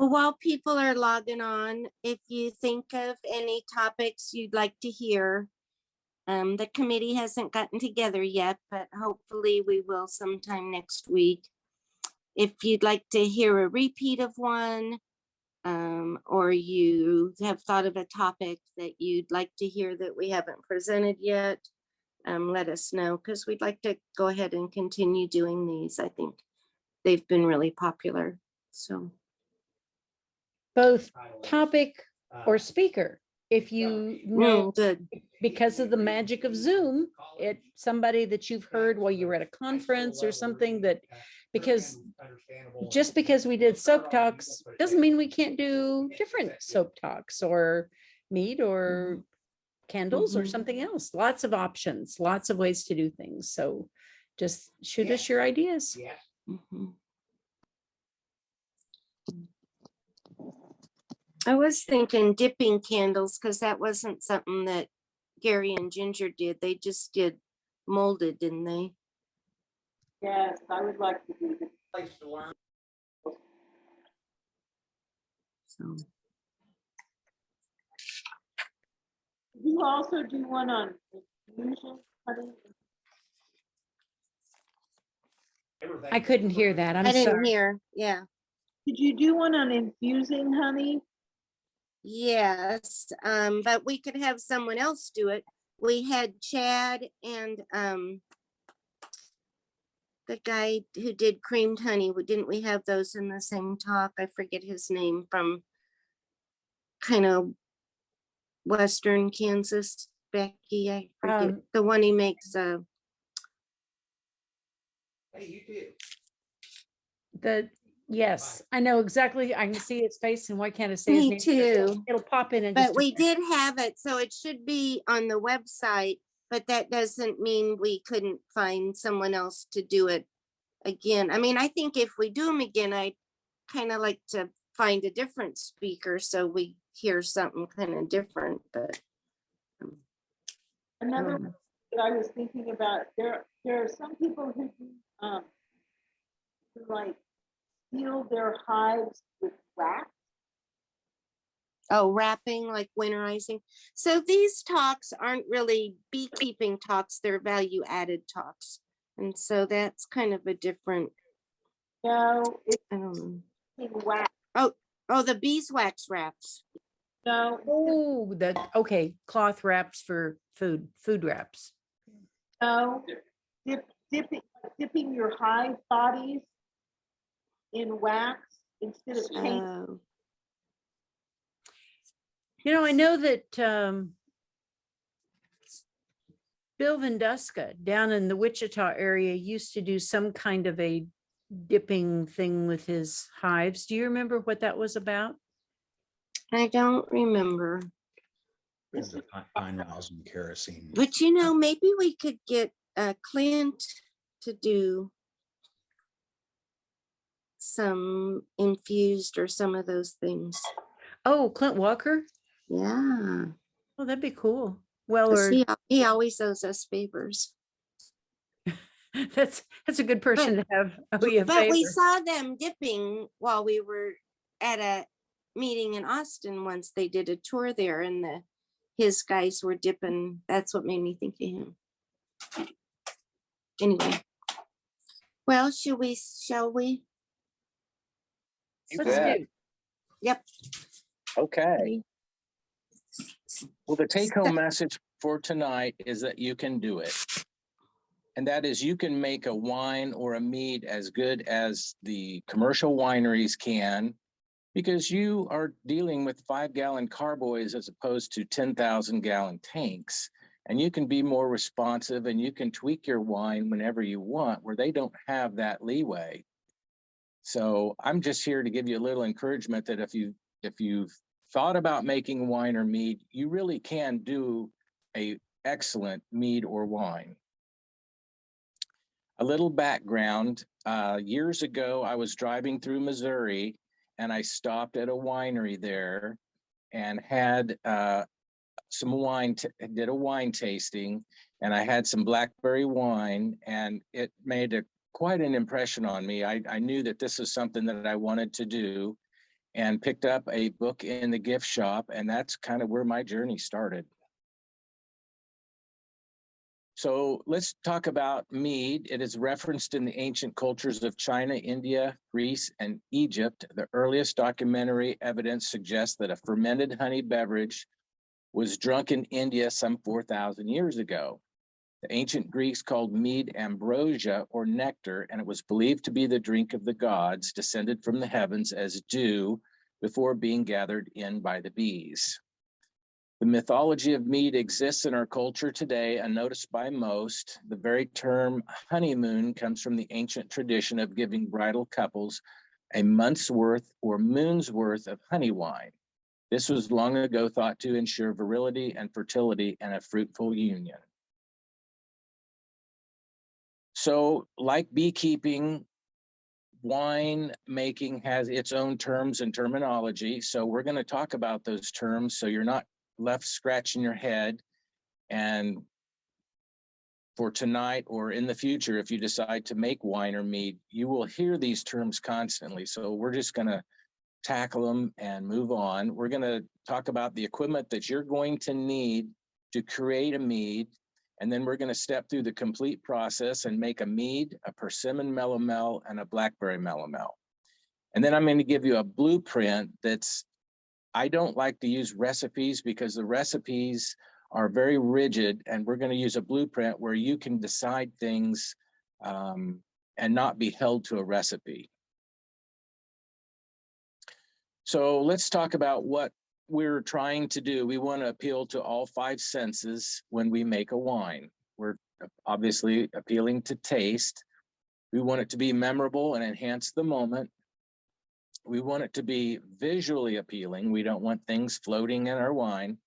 Well, while people are logging on, if you think of any topics you'd like to hear, the committee hasn't gotten together yet, but hopefully we will sometime next week. If you'd like to hear a repeat of one, or you have thought of a topic that you'd like to hear that we haven't presented yet, let us know, because we'd like to go ahead and continue doing these. I think they've been really popular. So Both topic or speaker. If you know, good. because of the magic of Zoom, it's somebody that you've heard while you were at a conference or something that, because just because we did soap talks doesn't mean we can't do different soap talks or mead or candles or something else. Lots of options, lots of ways to do things. So just shoot us your ideas. I was thinking dipping candles, because that wasn't something that Gary and Ginger did. They just did molded, didn't they? Yes, I would like to do this place to learn. So You also do one on infusion, honey? I couldn't hear that. I'm I didn't sorry. hear. Yeah. Did you do one on infusing honey? Yes. But we could have someone else do it. We had Chad and the guy who did creamed honey. Didn't we have those in the same talk? I forget his name, from kind of Western Kansas. Becky, I forget. The one he makes Hey, you did. Yes, I know exactly. I can see his face, and why can't I say his me name? too. It'll pop in. But we did have it, so it should be on the website, but that doesn't mean we couldn't find someone else to do it again. I mean, I think if we do them again, I'd kind of like to find a different speaker so we hear something kind of different, but. Another one that I was thinking about, there are some people who like seal their hives with wax. Oh, wrapping, like winterizing. So these talks aren't really beekeeping talks, they're value added talks. And so that's kind of a different. No, it's wax. Oh, the beeswax wraps. No. Oh, that okay. Cloth wraps for food wraps. No, dipping your hive bodies in wax instead of paint. You know, I know that Bill Venduska down in the Wichita area used to do some kind of a dipping thing with his hives. Do you remember what that was about? I don't remember. Pine rosin kerosene. But you know, maybe we could get Clint to do some infused or some of those things. Oh, Clint Walker? Yeah. Oh, that'd be cool. Well, or he always owes us favors. that's a good person to have. Oh, yeah, but we saw them dipping while we were at a meeting in Austin once. They did a tour there, and his guys were dipping. That's what made me think of him. Anyway, well, shall we? Let's do. Yep. Okay. Well, the take-home message for tonight is that you can do it. And that is, you can make a wine or a mead as good as the commercial wineries can, because you are dealing with 5-gallon carboys as opposed to 10,000-gallon tanks. And you can be more responsive, and you can tweak your wine whenever you want, where they don't have that leeway. So I'm just here to give you a little encouragement that if you've thought about making wine or mead, you really can do a excellent mead or wine. A little background, years ago, I was driving through Missouri, and I stopped at a winery there and had some wine, did a wine tasting, and I had some blackberry wine, and it made quite an impression on me. I knew that this is something that I wanted to do. and picked up a book in the gift shop, and that's kind of where my journey started. So let's talk about mead. It is referenced in the ancient cultures of China, India, Greece, and Egypt. The earliest documentary evidence suggests that a fermented honey beverage was drunk in India some 4,000 years ago. The ancient Greeks called mead ambrosia or nectar, and it was believed to be the drink of the gods descended from the heavens as dew before being gathered in by the bees. The mythology of mead exists in our culture today, unnoticed by most. The very term honeymoon comes from the ancient tradition of giving bridal couples a month's worth or moon's worth of honey wine. This was long ago thought to ensure virility and fertility and a fruitful union. So, like beekeeping, wine making has its own terms and terminology. So we're going to talk about those terms so you're not left scratching your head. And for tonight or in the future, if you decide to make wine or mead, you will hear these terms constantly. So we're just going to tackle them and move on. We're going to talk about the equipment that you're going to need to create a mead. And then we're going to step through the complete process and make a mead, a persimmon melomel, and a blackberry melomel. And then I'm going to give you a blueprint that's, I don't like to use recipes because the recipes are very rigid, and we're going to use a blueprint where you can decide things and not be held to a recipe. So let's talk about what we're trying to do. We want to appeal to all five senses when we make a wine. We're obviously appealing to taste. We want it to be memorable and enhance the moment. We want it to be visually appealing. We don't want things floating in our wine.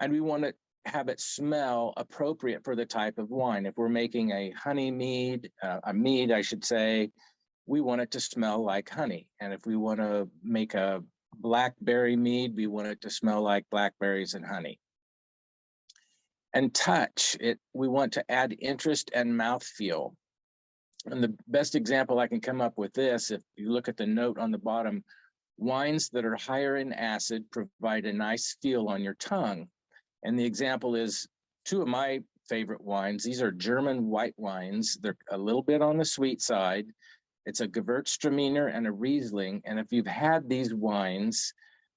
And we want to have it smell appropriate for the type of wine. If we're making a honey mead, a mead, I should say, we want it to smell like honey. And if we want to make a blackberry mead, we want it to smell like blackberries and honey. And touch, we want to add interest and mouthfeel. And the best example I can come up with this, if you look at the note on the bottom, wines that are higher in acid provide a nice feel on your tongue. And the example is two of my favorite wines. These are German white wines. They're a little bit on the sweet side. It's a Gewürztraminer and a Riesling. And if you've had these wines,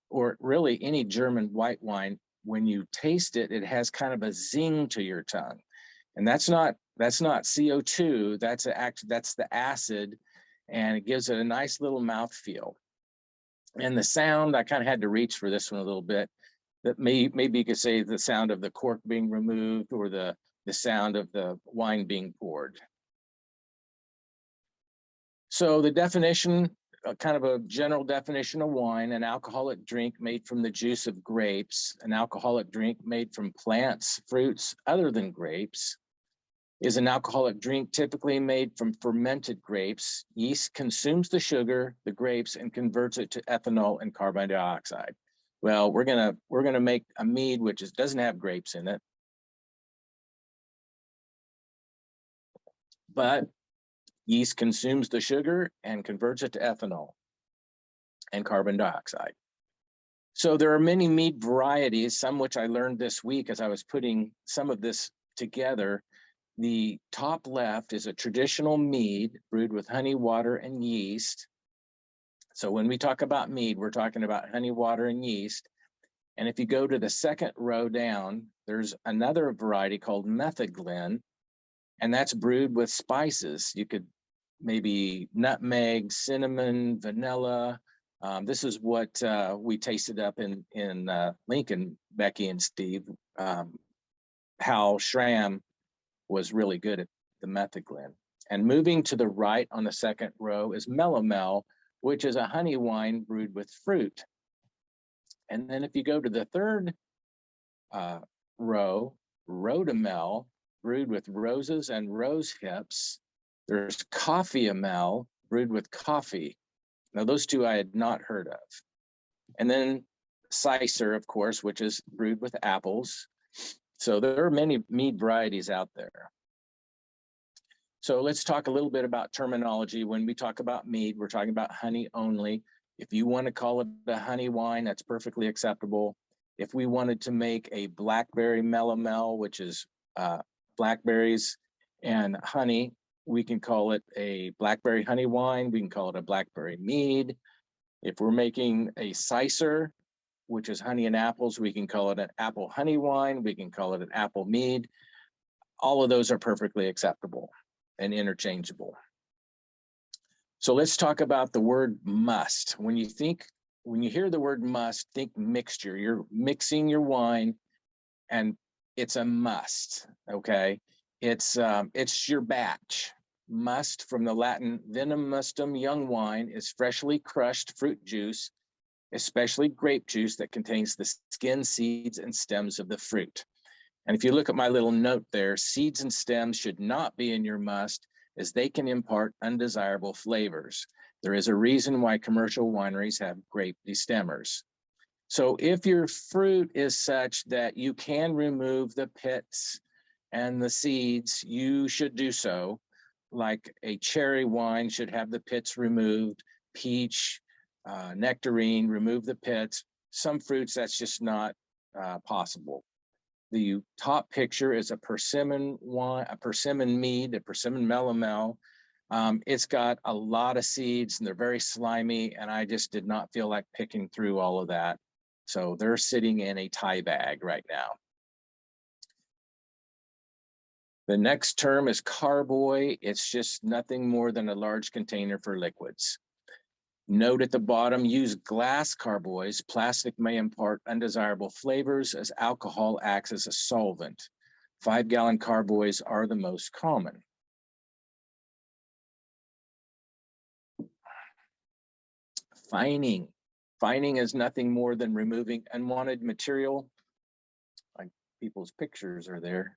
or really any German white wine, when you taste it, it has kind of a zing to your tongue. And that's not CO2, that's the acid, and it gives it a nice little mouthfeel. And the sound, I kind of had to reach for this one a little bit. That maybe you could say the sound of the cork being removed or the sound of the wine being poured. So the definition, kind of a general definition of wine: an alcoholic drink made from the juice of grapes. An alcoholic drink made from plants, fruits other than grapes is an alcoholic drink typically made from fermented grapes. Yeast consumes the sugar, the grapes, and converts it to ethanol and carbon dioxide. Well, we're gonna make a mead which doesn't have grapes in it, but yeast consumes the sugar and converts it to ethanol and carbon dioxide. So there are many mead varieties, some which I learned this week as I was putting some of this together. The top left is a traditional mead brewed with honey, water, and yeast. So when we talk about mead, we're talking about honey, water, and yeast. And if you go to the second row down, there's another variety called Metheglin, and that's brewed with spices. You could maybe nutmeg, cinnamon, vanilla. This is what we tasted up in Lincoln, Becky and Steve. Hal Schramm was really good at the Metheglin. And moving to the right on the second row is Melomel, which is a honey wine brewed with fruit. And then if you go to the third row, Rhodamel, brewed with roses and rose hips. There's Coffeeamel, brewed with coffee. Now those two I had not heard of. And then Sicer, of course, which is brewed with apples. So there are many mead varieties out there. So let's talk a little bit about terminology. When we talk about mead, we're talking about honey only. If you want to call it a honey wine, that's perfectly acceptable. If we wanted to make a blackberry melomel, which is blackberries and honey, we can call it a blackberry honey wine. We can call it a blackberry mead. If we're making a cider, which is honey and apples, we can call it an apple honey wine. We can call it an apple mead. All of those are perfectly acceptable and interchangeable. So let's talk about the word must. When you hear the word must, think mixture. You're mixing your wine and it's a must, okay? It's your batch. Must, from the Latin vinum mustum, young wine, is freshly crushed fruit juice, especially grape juice that contains the skin, seeds, and stems of the fruit. And if you look at my little note there, seeds and stems should not be in your must, as they can impart undesirable flavors. There is a reason why commercial wineries have grape destemmers. So if your fruit is such that you can remove the pits and the seeds, you should do so. Like a cherry wine should have the pits removed, peach, nectarine, remove the pits. Some fruits, that's just not possible. The top picture is a persimmon wine, a persimmon mead, a persimmon melomel. It's got a lot of seeds and they're very slimy, and I just did not feel like picking through all of that. So they're sitting in a tie bag right now. The next term is carboy. It's just nothing more than a large container for liquids. Note at the bottom, use glass carboys. Plastic may impart undesirable flavors as alcohol acts as a solvent. 5-gallon carboys are the most common. Fining. Fining is nothing more than removing unwanted material. Like people's pictures are there.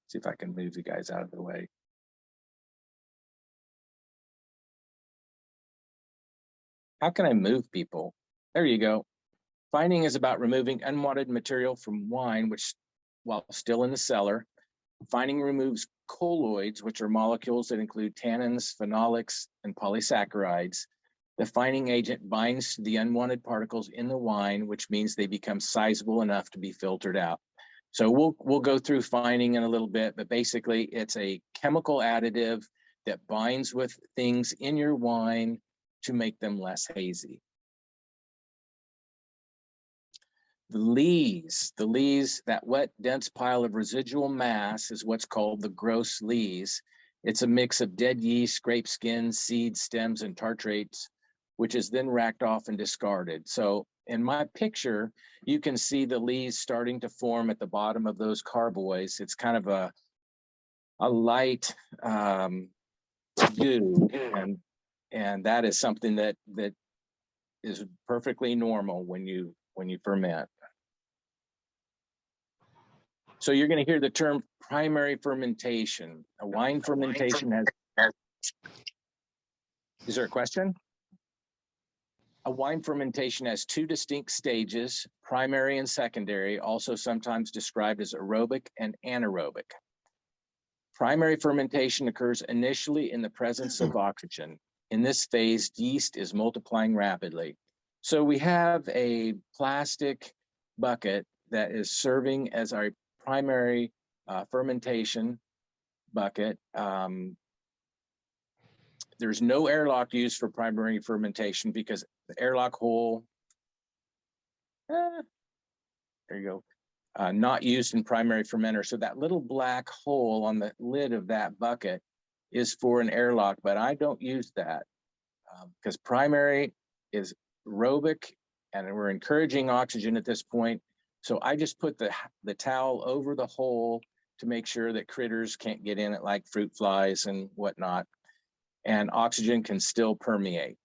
See if I can move you guys out of the way. How can I move people? There you go. Fining is about removing unwanted material from wine, which, while still in the cellar. Fining removes colloids, which are molecules that include tannins, phenolics, and polysaccharides. The fining agent binds to the unwanted particles in the wine, which means they become sizable enough to be filtered out. So we'll go through fining in a little bit, but basically it's a chemical additive that binds with things in your wine to make them less hazy. The lees, that wet, dense pile of residual mass is what's called the gross lees. It's a mix of dead yeast, grape skins, seeds, stems, and tartrates, which is then racked off and discarded. So in my picture, you can see the lees starting to form at the bottom of those carboys. It's kind of a light goo, and that is something that is perfectly normal when you ferment. So you're going to hear the term primary fermentation. A wine fermentation has. Is there a question? A wine fermentation has two distinct stages, primary and secondary, also sometimes described as aerobic and anaerobic. Primary fermentation occurs initially in the presence of oxygen. In this phase, yeast is multiplying rapidly. So we have a plastic bucket that is serving as our primary fermentation bucket. There's no airlock used for primary fermentation because the airlock hole, there you go, not used in primary fermenter. So that little black hole on the lid of that bucket is for an airlock, but I don't use that because primary is aerobic and we're encouraging oxygen at this point. So I just put the towel over the hole to make sure that critters can't get in it like fruit flies and whatnot, and oxygen can still permeate.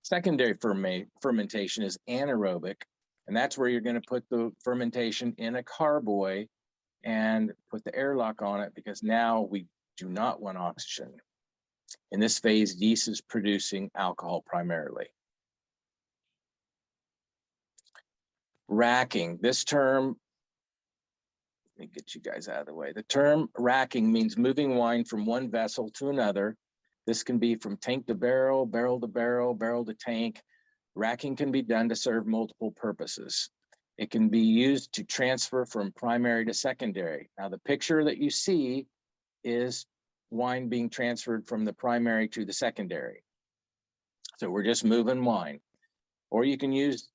Secondary fermentation is anaerobic, and that's where you're going to put the fermentation in a carboy and put the airlock on it because now we do not want oxygen. In this phase, yeast is producing alcohol primarily. Racking, this term, let me get you guys out of the way. The term racking means moving wine from one vessel to another. This can be from tank to barrel, barrel to barrel, barrel to tank. Racking can be done to serve multiple purposes. It can be used to transfer from primary to secondary. Now, the picture that you see is wine being transferred from the primary to the secondary. So we're just moving wine. Or you can use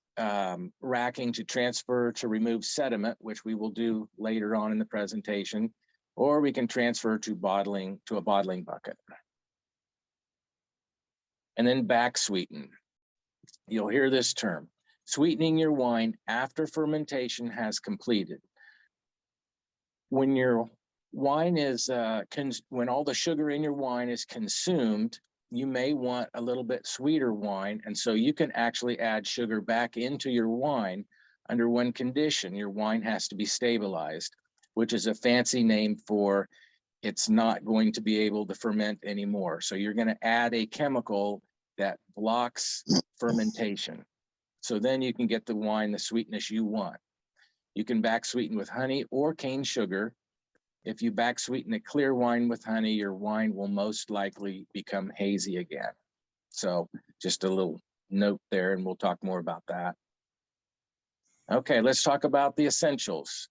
racking to transfer to remove sediment, which we will do later on in the presentation, or we can transfer to a bottling bucket. And then back sweeten. You'll hear this term, sweetening your wine after fermentation has completed. When your wine is, when all the sugar in your wine is consumed, you may want a little bit sweeter wine. And so you can actually add sugar back into your wine under one condition. Your wine has to be stabilized, which is a fancy name for it's not going to be able to ferment anymore. So you're going to add a chemical that blocks fermentation. So then you can get the wine, the sweetness you want. You can back sweeten with honey or cane sugar. If you back sweeten a clear wine with honey, your wine will most likely become hazy again. So just a little note there, and we'll talk more about that. Okay, let's talk about the essentials.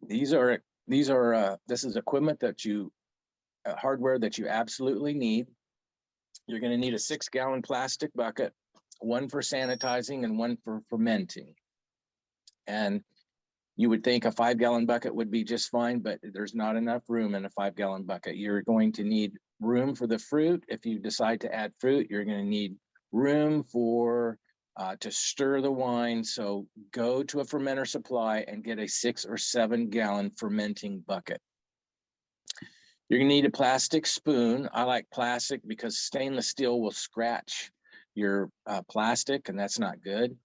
This is equipment that hardware that you absolutely need. You're going to need a 6-gallon plastic bucket, one for sanitizing and one for fermenting. And you would think a 5-gallon bucket would be just fine, but there's not enough room in a 5-gallon bucket. You're going to need room for the fruit. If you decide to add fruit, you're going to need room for to stir the wine. So go to a fermenter supply and get a 6 or 7-gallon fermenting bucket. You're gonna need a plastic spoon. I like plastic because stainless steel will scratch your plastic, and that's not good.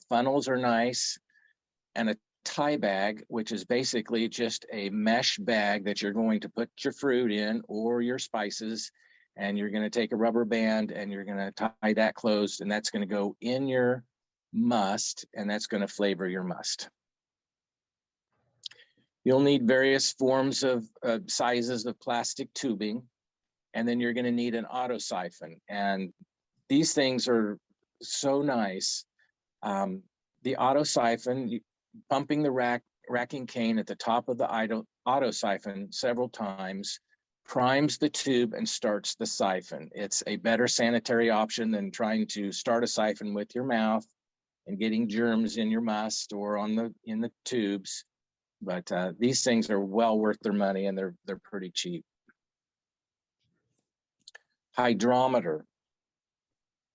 Funnels are nice, and a tie bag, which is basically just a mesh bag that you're going to put your fruit in or your spices, and you're gonna take a rubber band and you're gonna tie that closed, and that's gonna go in your must, and that's gonna flavor your must. You'll need various forms of sizes of plastic tubing, and then you're going to need an auto siphon. And these things are so nice. The auto siphon, pumping the racking cane at the top of the auto siphon several times, primes the tube and starts the siphon. It's a better sanitary option than trying to start a siphon with your mouth and getting germs in your must or in the tubes. But these things are well worth their money, and they're pretty cheap. Hydrometer.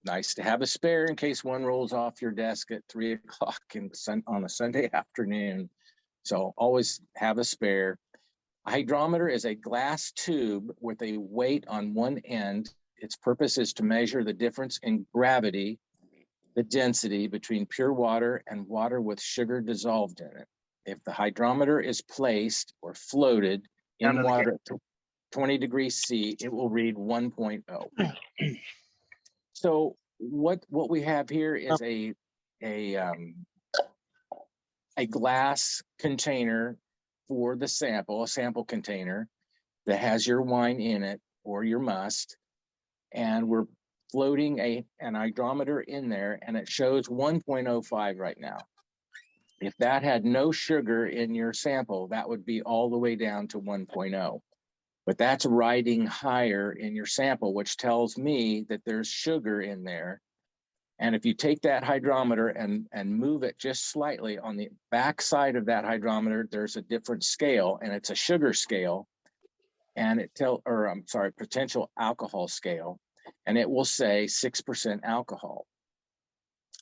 Nice to have a spare in case one rolls off your desk at 3 o'clock on a Sunday afternoon. So always have a spare. A hydrometer is a glass tube with a weight on one end. Its purpose is to measure the difference in gravity, the density between pure water and water with sugar dissolved in it. If the hydrometer is placed or floated in water at 20 degrees C, it will read 1.0. So what we have here is a glass container for the sample, a sample container that has your wine in it or your must, and we're floating an hydrometer in there, and it shows 1.05 right now. If that had no sugar in your sample, that would be all the way down to 1.0. But that's riding higher in your sample, which tells me that there's sugar in there. And if you take that hydrometer and move it just slightly on the back side of that hydrometer, there's a different scale, and it's a sugar scale. And potential alcohol scale. And it will say 6% alcohol.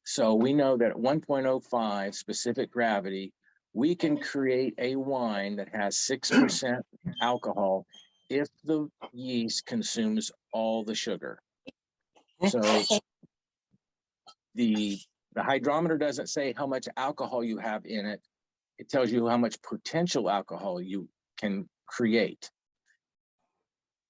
So we know that at 1.05 specific gravity, we can create a wine that has 6% alcohol if the yeast consumes all the sugar. So the hydrometer doesn't say how much alcohol you have in it. It tells you how much potential alcohol you can create.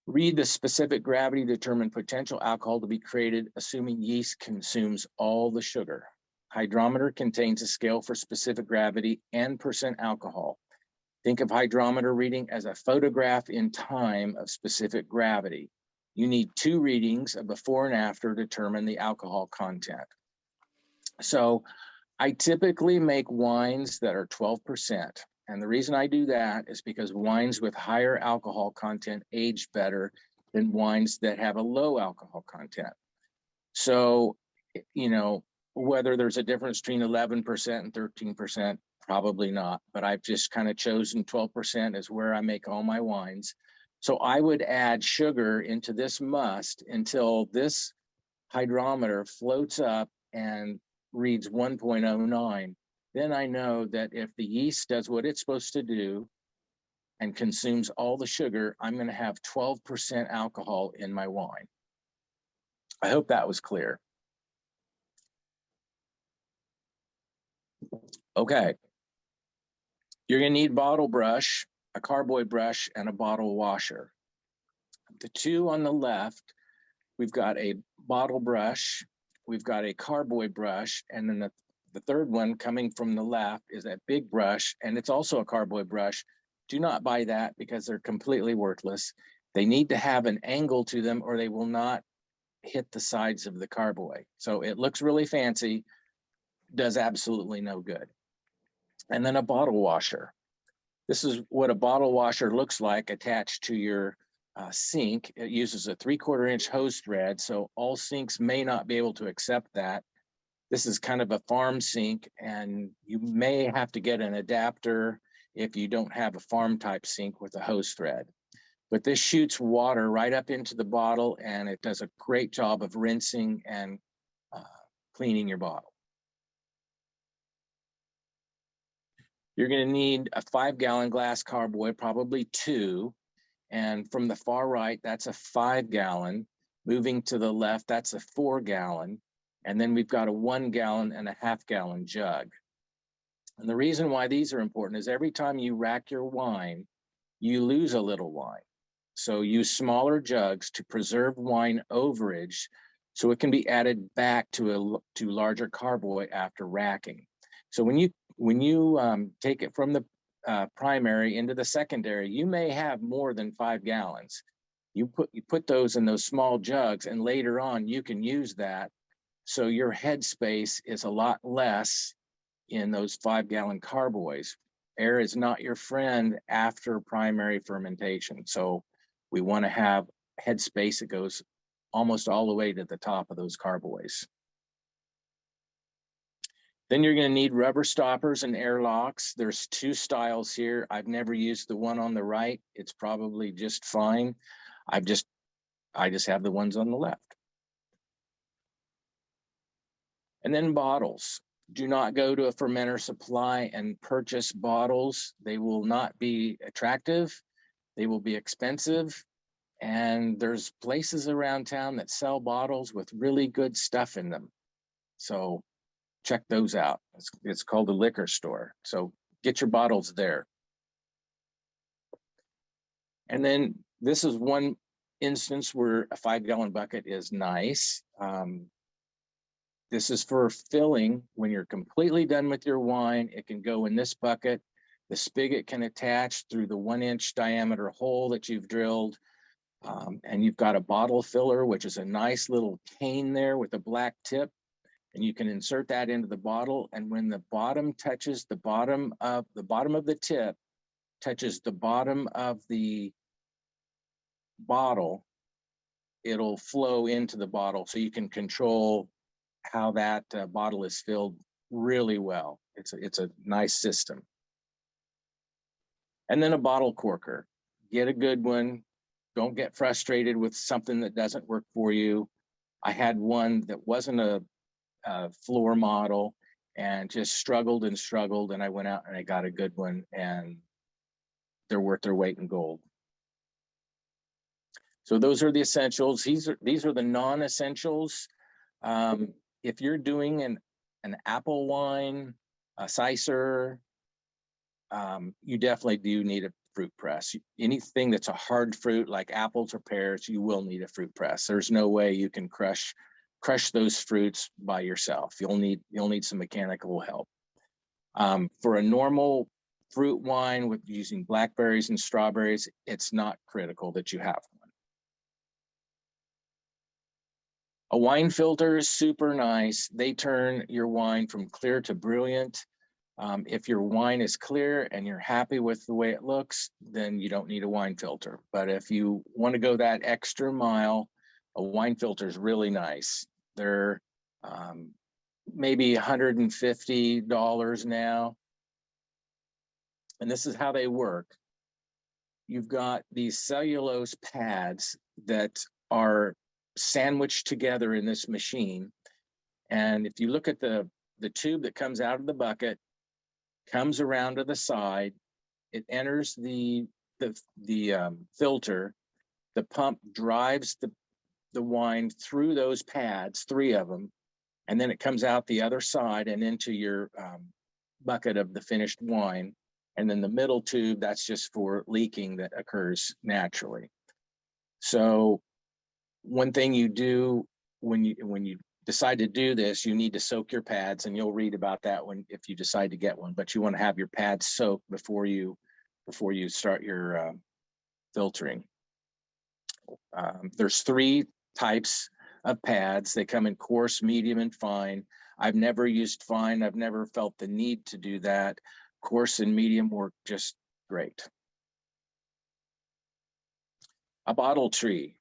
Read the specific gravity to determine potential alcohol to be created, assuming yeast consumes all the sugar. Hydrometer contains a scale for specific gravity and percent alcohol. Think of hydrometer reading as a photograph in time of specific gravity. You need 2 readings, a before and after, to determine the alcohol content. So I typically make wines that are 12%. And the reason I do that is because wines with higher alcohol content age better than wines that have a low alcohol content. So, you know, whether there's a difference between 11% and 13%, probably not, but I've just kind of chosen 12% is where I make all my wines. So I would add sugar into this must until this hydrometer floats up and reads 1.09. Then I know that if the yeast does what it's supposed to do and consumes all the sugar, I'm going to have 12% alcohol in my wine. I hope that was clear. Okay. You're going to need bottle brush, a carboy brush, and a bottle washer. The 2 on the left, we've got a bottle brush, we've got a carboy brush, and then the third one coming from the left is that big brush, and it's also a carboy brush. Do not buy that because they're completely worthless. They need to have an angle to them or they will not hit the sides of the carboy. So it looks really fancy, does absolutely no good. And then a bottle washer. This is what a bottle washer looks like attached to your sink. It uses a 3/4 inch hose thread, so all sinks may not be able to accept that. This is kind of a farm sink, and you may have to get an adapter if you don't have a farm type sink with a hose thread. But this shoots water right up into the bottle, and it does a great job of rinsing and cleaning your bottle. You're going to need a 5-gallon glass carboy, probably 2. And from the far right, that's a 5-gallon. Moving to the left, that's a 4-gallon. And then we've got a 1-gallon and a 1/2-gallon jug. And the reason why these are important is every time you rack your wine, you lose a little wine. So use smaller jugs to preserve wine overage so it can be added back to larger carboy after racking. So when you take it from the primary into the secondary, you may have more than 5 gallons. You put those in those small jugs, and later on you can use that. So your headspace is a lot less in those 5-gallon carboys. Air is not your friend after primary fermentation. So we want to have headspace that goes almost all the way to the top of those carboys. Then you're going to need rubber stoppers and air locks. There's 2 styles here. I've never used the one on the right. It's probably just fine. I just have the ones on the left. And then bottles. Do not go to a fermenter supply and purchase bottles. They will not be attractive. They will be expensive. And there's places around town that sell bottles with really good stuff in them. So check those out. It's called a liquor store. So get your bottles there. And then this is one instance where a 5-gallon bucket is nice. This is for filling. When you're completely done with your wine, it can go in this bucket. The spigot can attach through the 1-inch diameter hole that you've drilled. And you've got a bottle filler, which is a nice little cane there with a black tip. And you can insert that into the bottle. And when the bottom touches the bottom of the tip, touches the bottom of the bottle, it'll flow into the bottle. So you can control how that bottle is filled really well. It's a nice system. And then a bottle corker. Get a good one. Don't get frustrated with something that doesn't work for you. I had one that wasn't a floor model and just struggled, and I went out and I got a good one, and they're worth their weight in gold. So those are the essentials. These are the non-essentials. If you're doing an apple wine, a Sicer, you definitely do need a fruit press. Anything that's a hard fruit like apples or pears, you will need a fruit press. There's no way you can crush those fruits by yourself. You'll need some mechanical help. For a normal fruit wine with using blackberries and strawberries, it's not critical that you have one. A wine filter is super nice. They turn your wine from clear to brilliant. If your wine is clear and you're happy with the way it looks, then you don't need a wine filter. But if you want to go that extra mile, a wine filter is really nice. They're maybe $150 now. And this is how they work. You've got these cellulose pads that are sandwiched together in this machine. And if you look at the tube that comes out of the bucket, comes around to the side, it enters the filter, the pump drives the wine through those pads, 3 of them, and then it comes out the other side and into your bucket of the finished wine. And then the middle tube, that's just for leaking that occurs naturally. So one thing you do when you decide to do this, you need to soak your pads, and you'll read about that when if you decide to get one. But you want to have your pads soaked before you start your filtering. There's 3 types of pads. They come in coarse, medium, and fine. I've never used fine. I've never felt the need to do that. Coarse and medium work just great. A bottle tree.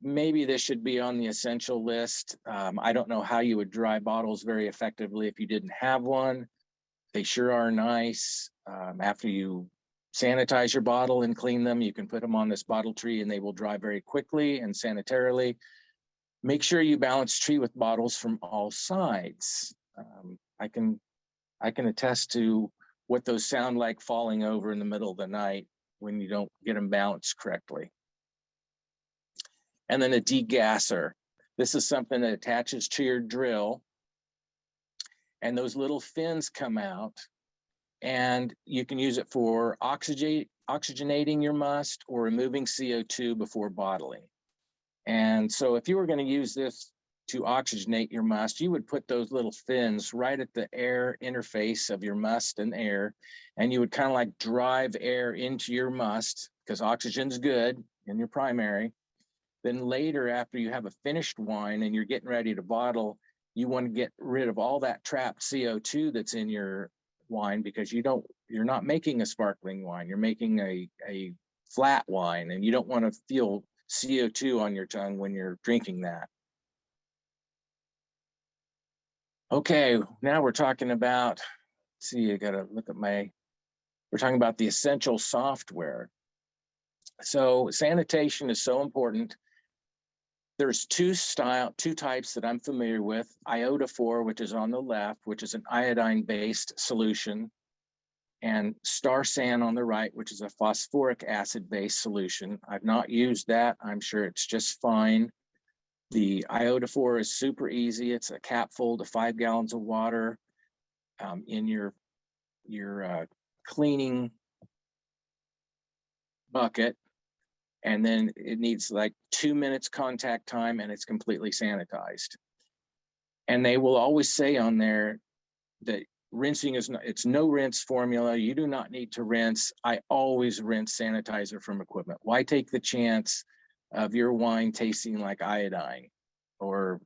Maybe this should be on the essential list. I don't know how you would dry bottles very effectively if you didn't have one. They sure are nice. After you sanitize your bottle and clean them, you can put them on this bottle tree and they will dry very quickly and sanitarily. Make sure you balance tree with bottles from all sides. I can attest to what those sound like falling over in the middle of the night when you don't get them balanced correctly. And then a degasser. This is something that attaches to your drill, and those little fins come out, and you can use it for oxygenating your must or removing CO2 before bottling. And so if you were going to use this to oxygenate your must, you would put those little fins right at the air interface of your must and air, and you would kind of like drive air into your must because oxygen's good in your primary. Then later, after you have a finished wine and you're getting ready to bottle, you want to get rid of all that trapped CO2 that's in your wine, because you're not making a sparkling wine, you're making a flat wine, and you don't want to feel CO2 on your tongue when you're drinking that. Okay, now we're talking about, let's see, I gotta look at we're talking about the essential software. So sanitation is so important. There's 2 types that I'm familiar with. Iodophor, which is on the left, which is an iodine-based solution, and Starsan on the right, which is a phosphoric acid-based solution. I've not used that. I'm sure it's just fine. The iodophor is super easy. It's a cap full to 5 gallons of water in your cleaning bucket. And then it needs like 2 minutes contact time, and it's completely sanitized. And they will always say on there that rinsing it's no rinse formula. You do not need to rinse. I always rinse sanitizer from equipment. Why take the chance of your wine tasting like iodine or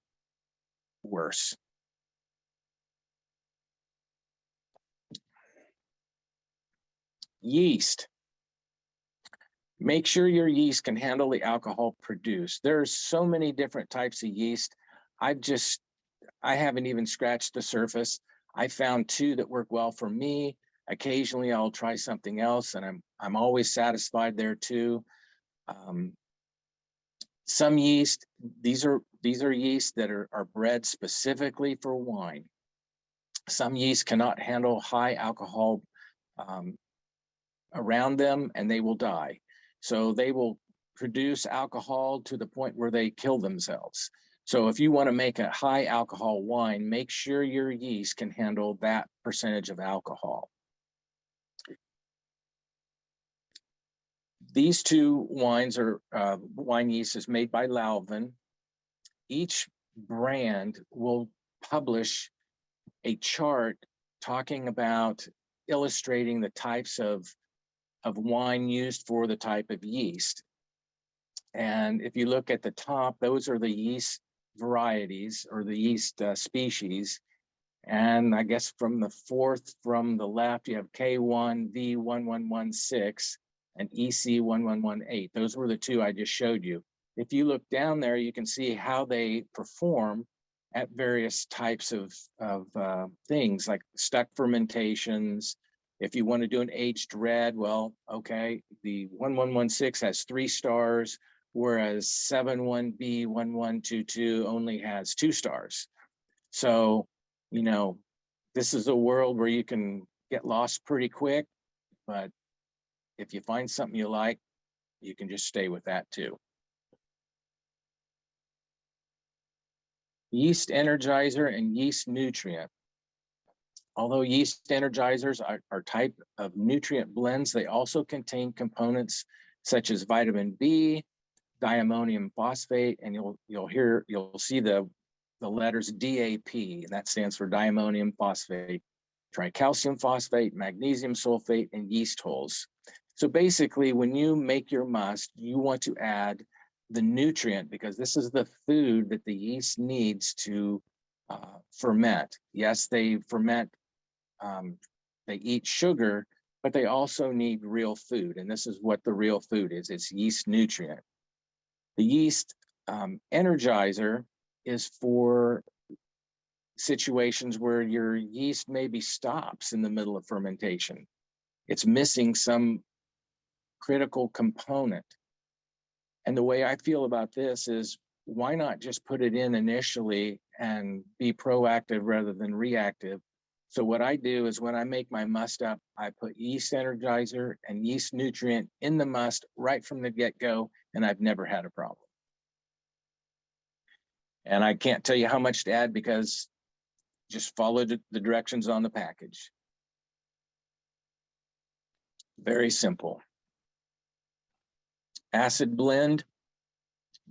worse? Yeast. Make sure your yeast can handle the alcohol produced. There's so many different types of yeast. I haven't even scratched the surface. I found 2 that work well for me. Occasionally I'll try something else, and I'm always satisfied there too. Some yeast, these are yeast that are bred specifically for wine. Some yeast cannot handle high alcohol around them, and they will die. So they will produce alcohol to the point where they kill themselves. So if you want to make a high alcohol wine, make sure your yeast can handle that percentage of alcohol. These 2 wines are wine yeast is made by Lalvin. Each brand will publish a chart talking about illustrating the types of wine used for the type of yeast. And if you look at the top, those are the yeast varieties or the yeast species. And I guess from the fourth from the left, you have K1V1116 and EC1118. Those were the two I just showed you. If you look down there, you can see how they perform at various types of things like stuck fermentations. If you want to do an aged red, well, okay, the 1116 has 3 stars, whereas 71B1122 only has 2 stars. So, you know, this is a world where you can get lost pretty quick, but if you find something you like, you can just stay with that too. Yeast energizer and yeast nutrient. Although yeast energizers are type of nutrient blends, they also contain components such as vitamin B, diammonium phosphate, and you'll see the letters DAP, and that stands for diammonium phosphate, tricalcium phosphate, magnesium sulfate, and yeast hulls. So basically, when you make your must, you want to add the nutrient because this is the food that the yeast needs to ferment. Yes, they ferment, they eat sugar, but they also need real food. And this is what the real food is, it's yeast nutrient. The yeast energizer is for situations where your yeast maybe stops in the middle of fermentation. It's missing some critical component. And the way I feel about this is, why not just put it in initially and be proactive rather than reactive? So what I do is when I make my must up, I put yeast energizer and yeast nutrient in the must right from the get-go, and I've never had a problem. And I can't tell you how much to add because just follow the directions on the package. Very simple. Acid blend,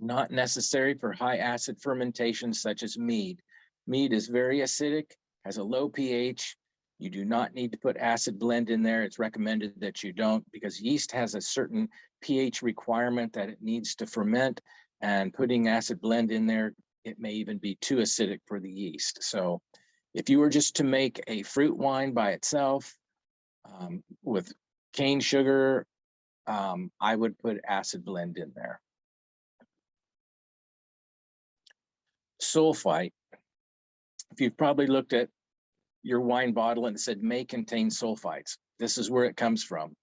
not necessary for high acid fermentations such as mead. Mead is very acidic, has a low pH. You do not need to put acid blend in there. It's recommended that you don't because yeast has a certain pH requirement that it needs to ferment, and putting acid blend in there, it may even be too acidic for the yeast. So if you were just to make a fruit wine by itself with cane sugar, I would put acid blend in there. Sulfite. If you've probably looked at your wine bottle and it said may contain sulfites, this is where it comes from.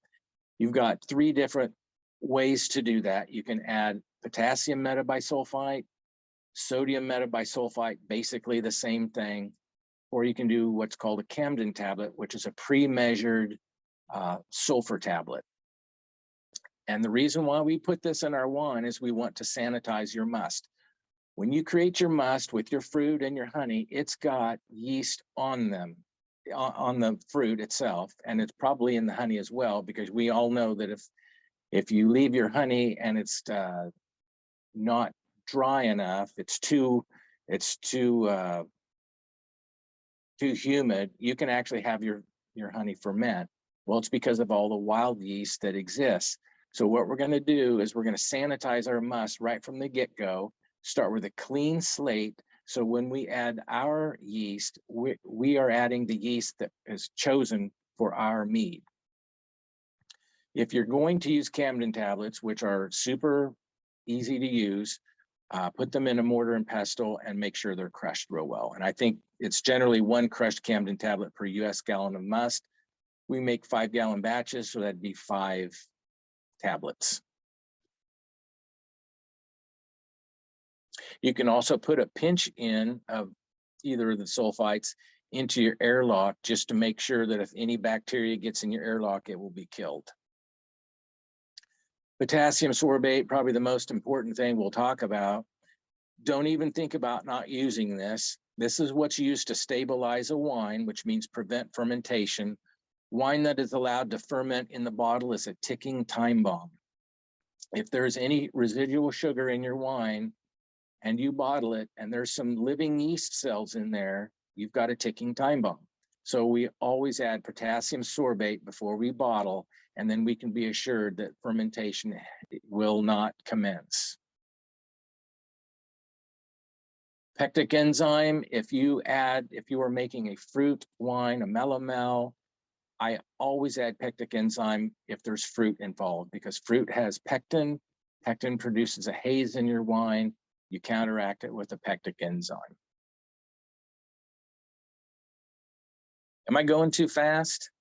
You've got 3 different ways to do that. You can add potassium metabisulfite, sodium metabisulfite, basically the same thing, or you can do what's called a Camden tablet, which is a pre-measured sulfur tablet. And the reason why we put this in our wine is we want to sanitize your must. When you create your must with your fruit and your honey, it's got yeast on them, on the fruit itself, and it's probably in the honey as well, because we all know that if you leave your honey and it's not dry enough, it's too humid, you can actually have your honey ferment. Well, it's because of all the wild yeast that exists. So what we're going to do is we're going to sanitize our must right from the get-go, start with a clean slate. So when we add our yeast, we are adding the yeast that is chosen for our mead. If you're going to use Camden tablets, which are super easy to use, put them in a mortar and pestle and make sure they're crushed real well. And I think it's generally 1 crushed Camden tablet per US gallon of must. We make 5-gallon batches, so that'd be 5 tablets. You can also put a pinch in of either of the sulfites into your airlock just to make sure that if any bacteria gets in your airlock, it will be killed. Potassium sorbate, probably the most important thing we'll talk about. Don't even think about not using this. This is what's used to stabilize a wine, which means prevent fermentation. Wine that is allowed to ferment in the bottle is a ticking time bomb. If there's any residual sugar in your wine and you bottle it and there's some living yeast cells in there, you've got a ticking time bomb. So we always add potassium sorbate before we bottle, and then we can be assured that fermentation will not commence. Pectic enzyme, if you are making a fruit wine, a melomel, I always add pectic enzyme if there's fruit involved, because fruit has pectin. Pectin produces a haze in your wine. You counteract it with a pectic enzyme. Am I going too fast?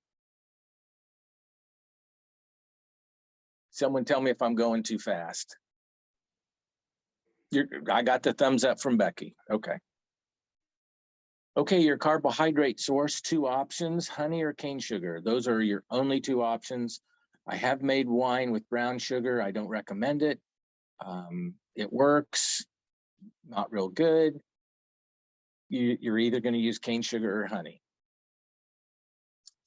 Someone tell me if I'm going too fast. I got the thumbs up from Becky. Okay. Okay, your carbohydrate source, 2 options, honey or cane sugar. Those are your only 2 options. I have made wine with brown sugar. I don't recommend it. It works, not real good. You're either going to use cane sugar or honey.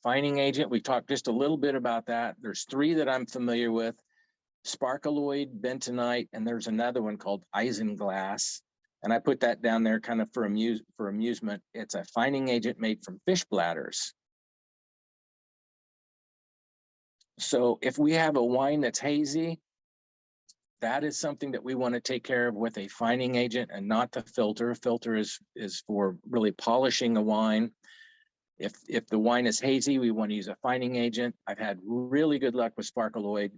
Fining agent, we talked just a little bit about that. There's 3 that I'm familiar with: sparkaloid, bentonite, and there's another one called isinglass. And I put that down there kind of for amusement. It's a fining agent made from fish bladders. So if we have a wine that's hazy, that is something that we want to take care of with a fining agent and not the filter. Filter is for really polishing a wine. If the wine is hazy, we want to use a fining agent. I've had really good luck with sparkaloid.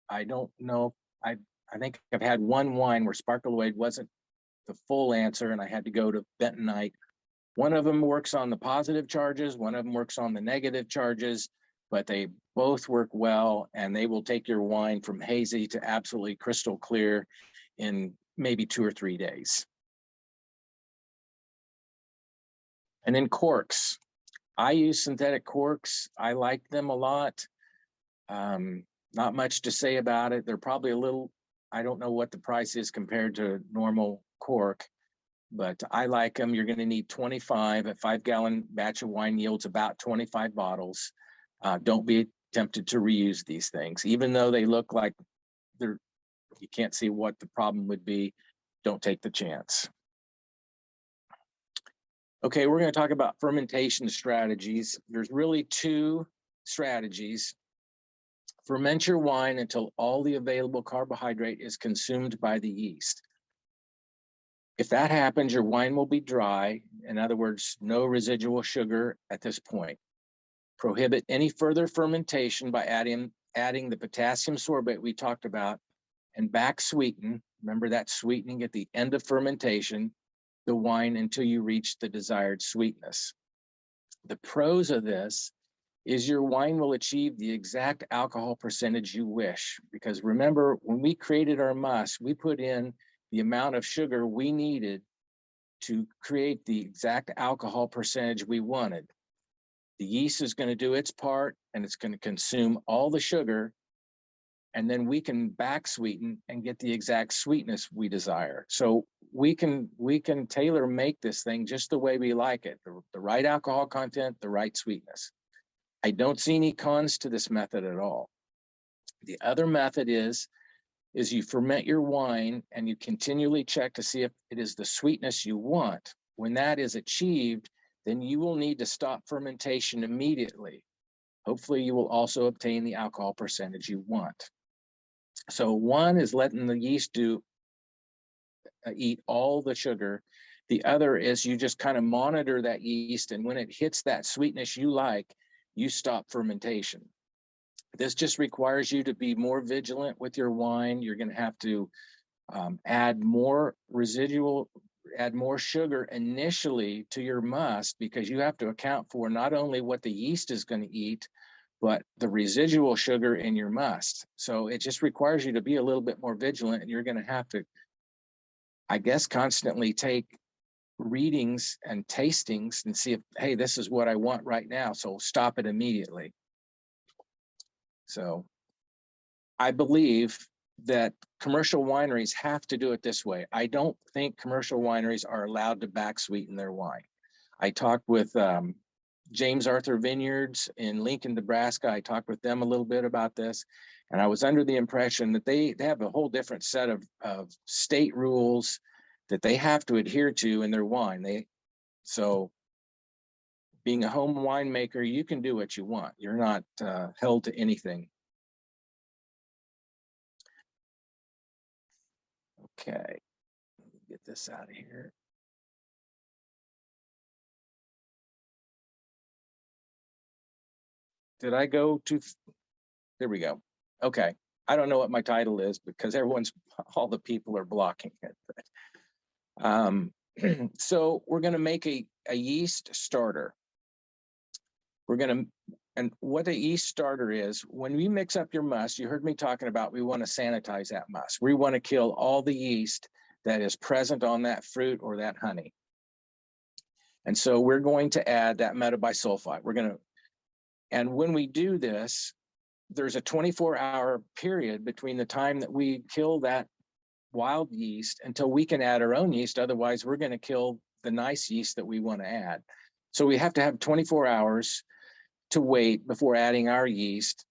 I don't know. I think I've had one wine where sparkaloid wasn't the full answer, and I had to go to bentonite. One of them works on the positive charges, one of them works on the negative charges, but they both work well, and they will take your wine from hazy to absolutely crystal clear in maybe 2 or 3 days. And then corks. I use synthetic corks. I like them a lot. Not much to say about it. They're probably a little, I don't know what the price is compared to normal cork, but I like them. You're going to need 25. A 5-gallon batch of wine yields about 25 bottles. Don't be tempted to reuse these things, even though they look like you can't see what the problem would be. Don't take the chance. Okay, we're going to talk about fermentation strategies. There's really 2 strategies. Ferment your wine until all the available carbohydrate is consumed by the yeast. If that happens, your wine will be dry. In other words, no residual sugar at this point. Prohibit any further fermentation by adding the potassium sorbate we talked about, and back sweeten. Remember that sweetening at the end of fermentation, the wine until you reach the desired sweetness. The pros of this is your wine will achieve the exact alcohol percentage you wish. Because remember, when we created our must, we put in the amount of sugar we needed to create the exact alcohol percentage we wanted. The yeast is going to do its part, and it's going to consume all the sugar, and then we can back sweeten and get the exact sweetness we desire. So we can tailor make this thing just the way we like it, the right alcohol content, the right sweetness. I don't see any cons to this method at all. The other method is you ferment your wine and you continually check to see if it is the sweetness you want. When that is achieved, then you will need to stop fermentation immediately. Hopefully you will also obtain the alcohol percentage you want. So one is letting the yeast eat all the sugar. The other is you just kind of monitor that yeast, and when it hits that sweetness you like, you stop fermentation. This just requires you to be more vigilant with your wine. You're going to have to add more sugar initially to your must, because you have to account for not only what the yeast is going to eat, but the residual sugar in your must. So it just requires you to be a little bit more vigilant, and you're going to have to, I guess, constantly take readings and tastings and see if, hey, this is what I want right now, so stop it immediately. So I believe that commercial wineries have to do it this way. I don't think commercial wineries are allowed to back sweeten their wine. I talked with James Arthur Vineyards in Lincoln, Nebraska. I talked with them a little bit about this, and I was under the impression that they have a whole different set of state rules that they have to adhere to in their wine. So being a home winemaker, you can do what you want. You're not held to anything. Okay, get this out of here. Did I go to, there we go. Okay, I don't know what my title is because all the people are blocking it. But, so we're gonna make a yeast starter. And what a yeast starter is, when we mix up your must, you heard me talking about, we want to sanitize that must. We want to kill all the yeast that is present on that fruit or that honey. And so we're going to add that metabisulfite. And when we do this, there's a 24-hour period between the time that we kill that wild yeast until we can add our own yeast. Otherwise, we're going to kill the nice yeast that we want to add. So we have to have 24 hours to wait before adding our yeast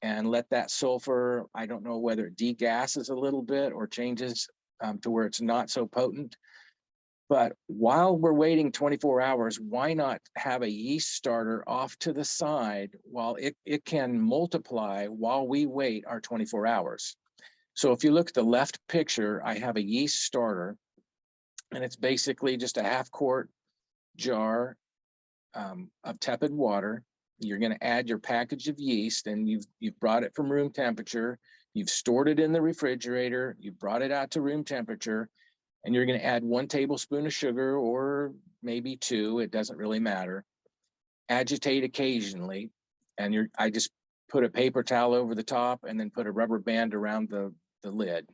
and let that sulfur, I don't know whether it degasses a little bit or changes to where it's not so potent. But while we're waiting 24 hours, why not have a yeast starter off to the side while it can multiply while we wait our 24 hours. So if you look at the left picture, I have a yeast starter, and it's basically just a half-quart jar of tepid water. You're going to add your package of yeast, and you've brought it from room temperature. You've stored it in the refrigerator. You brought it out to room temperature, and you're going to add 1 tablespoon of sugar, or maybe 2. It doesn't really matter. Agitate occasionally, and I just put a paper towel over the top and then put a rubber band around the lid.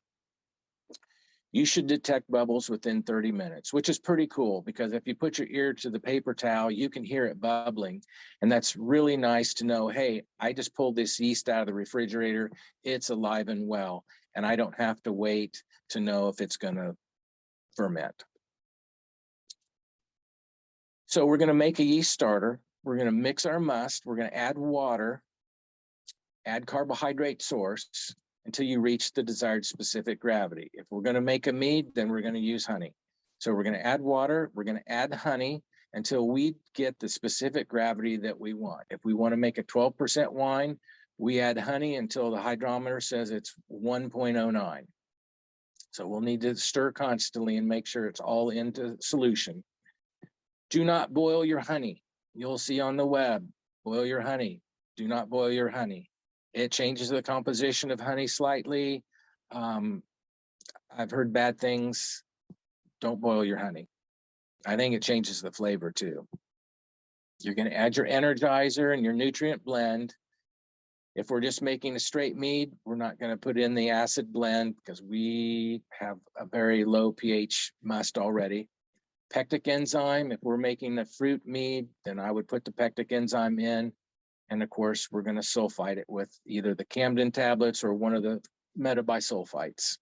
You should detect bubbles within 30 minutes, which is pretty cool, because if you put your ear to the paper towel, you can hear it bubbling. And that's really nice to know, hey, I just pulled this yeast out of the refrigerator. It's alive and well, and I don't have to wait to know if it's going to ferment. So we're going to make a yeast starter. We're going to mix our must. We're going to add water, add carbohydrate source, until you reach the desired specific gravity. If we're going to make a mead, then we're going to use honey. So we're going to add water, we're going to add honey until we get the specific gravity that we want. If we want to make a 12% wine, we add honey until the hydrometer says it's 1.09. So we'll need to stir constantly and make sure it's all into solution. Do not boil your honey. You'll see on the web, boil your honey. Do not boil your honey. It changes the composition of honey slightly. I've heard bad things. Don't boil your honey. I think it changes the flavor too. You're going to add your energizer and your nutrient blend. If we're just making a straight mead, we're not going to put in the acid blend because we have a very low pH must already. Pectic enzyme, if we're making a fruit mead, then I would put the pectic enzyme in. And of course, we're going to sulfite it with either the Camden tablets or one of the metabisulfites.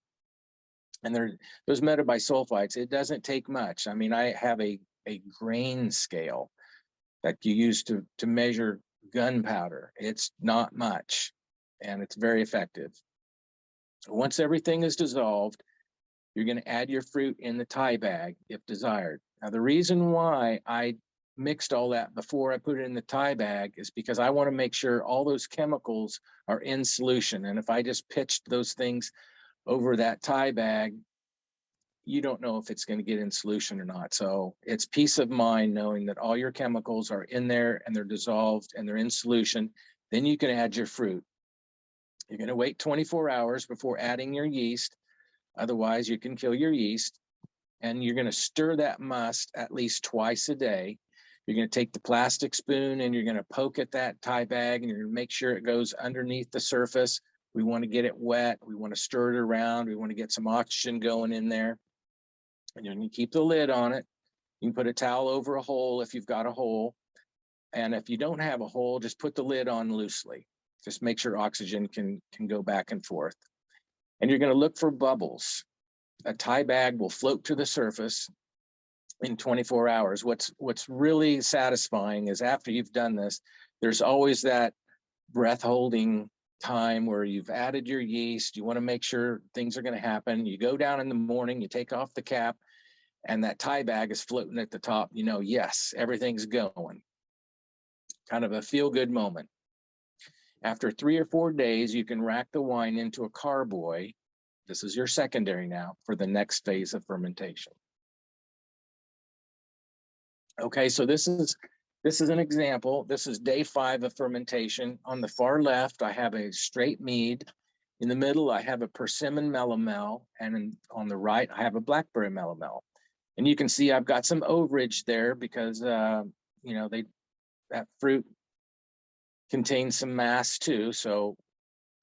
And those metabisulfites, it doesn't take much. I mean, I have a grain scale that you use to measure gunpowder. It's not much, and it's very effective. Once everything is dissolved, you're going to add your fruit in the tie bag if desired. Now, the reason why I mixed all that before I put it in the tie bag is because I want to make sure all those chemicals are in solution. And if I just pitched those things over that tie bag, you don't know if it's going to get in solution or not. So it's peace of mind knowing that all your chemicals are in there and they're dissolved and they're in solution. Then you can add your fruit. You're going to wait 24 hours before adding your yeast. Otherwise, you can kill your yeast. And you're going to stir that must at least twice a day. You're going to take the plastic spoon and you're going to poke at that tie bag, and you're going to make sure it goes underneath the surface. We want to get it wet. We want to stir it around. We want to get some oxygen going in there. And you're going to keep the lid on it. You can put a towel over a hole if you've got a hole. And if you don't have a hole, just put the lid on loosely. Just make sure oxygen can go back and forth. And you're going to look for bubbles. A tie bag will float to the surface in 24 hours. What's really satisfying is after you've done this, there's always that breath holding time where you've added your yeast. You want to make sure things are going to happen. You go down in the morning, you take off the cap, and that tie bag is floating at the top. You know, yes, everything's going. kind of a feel-good moment. After 3 or 4 days, you can rack the wine into a carboy. This is your secondary now for the next phase of fermentation. Okay, so this is an example. This is day 5 of fermentation. On the far left, I have a straight mead. In the middle, I have a persimmon melomel, and on the right, I have a blackberry melomel. And you can see I've got some overage there because you know, that fruit contains some mass too. So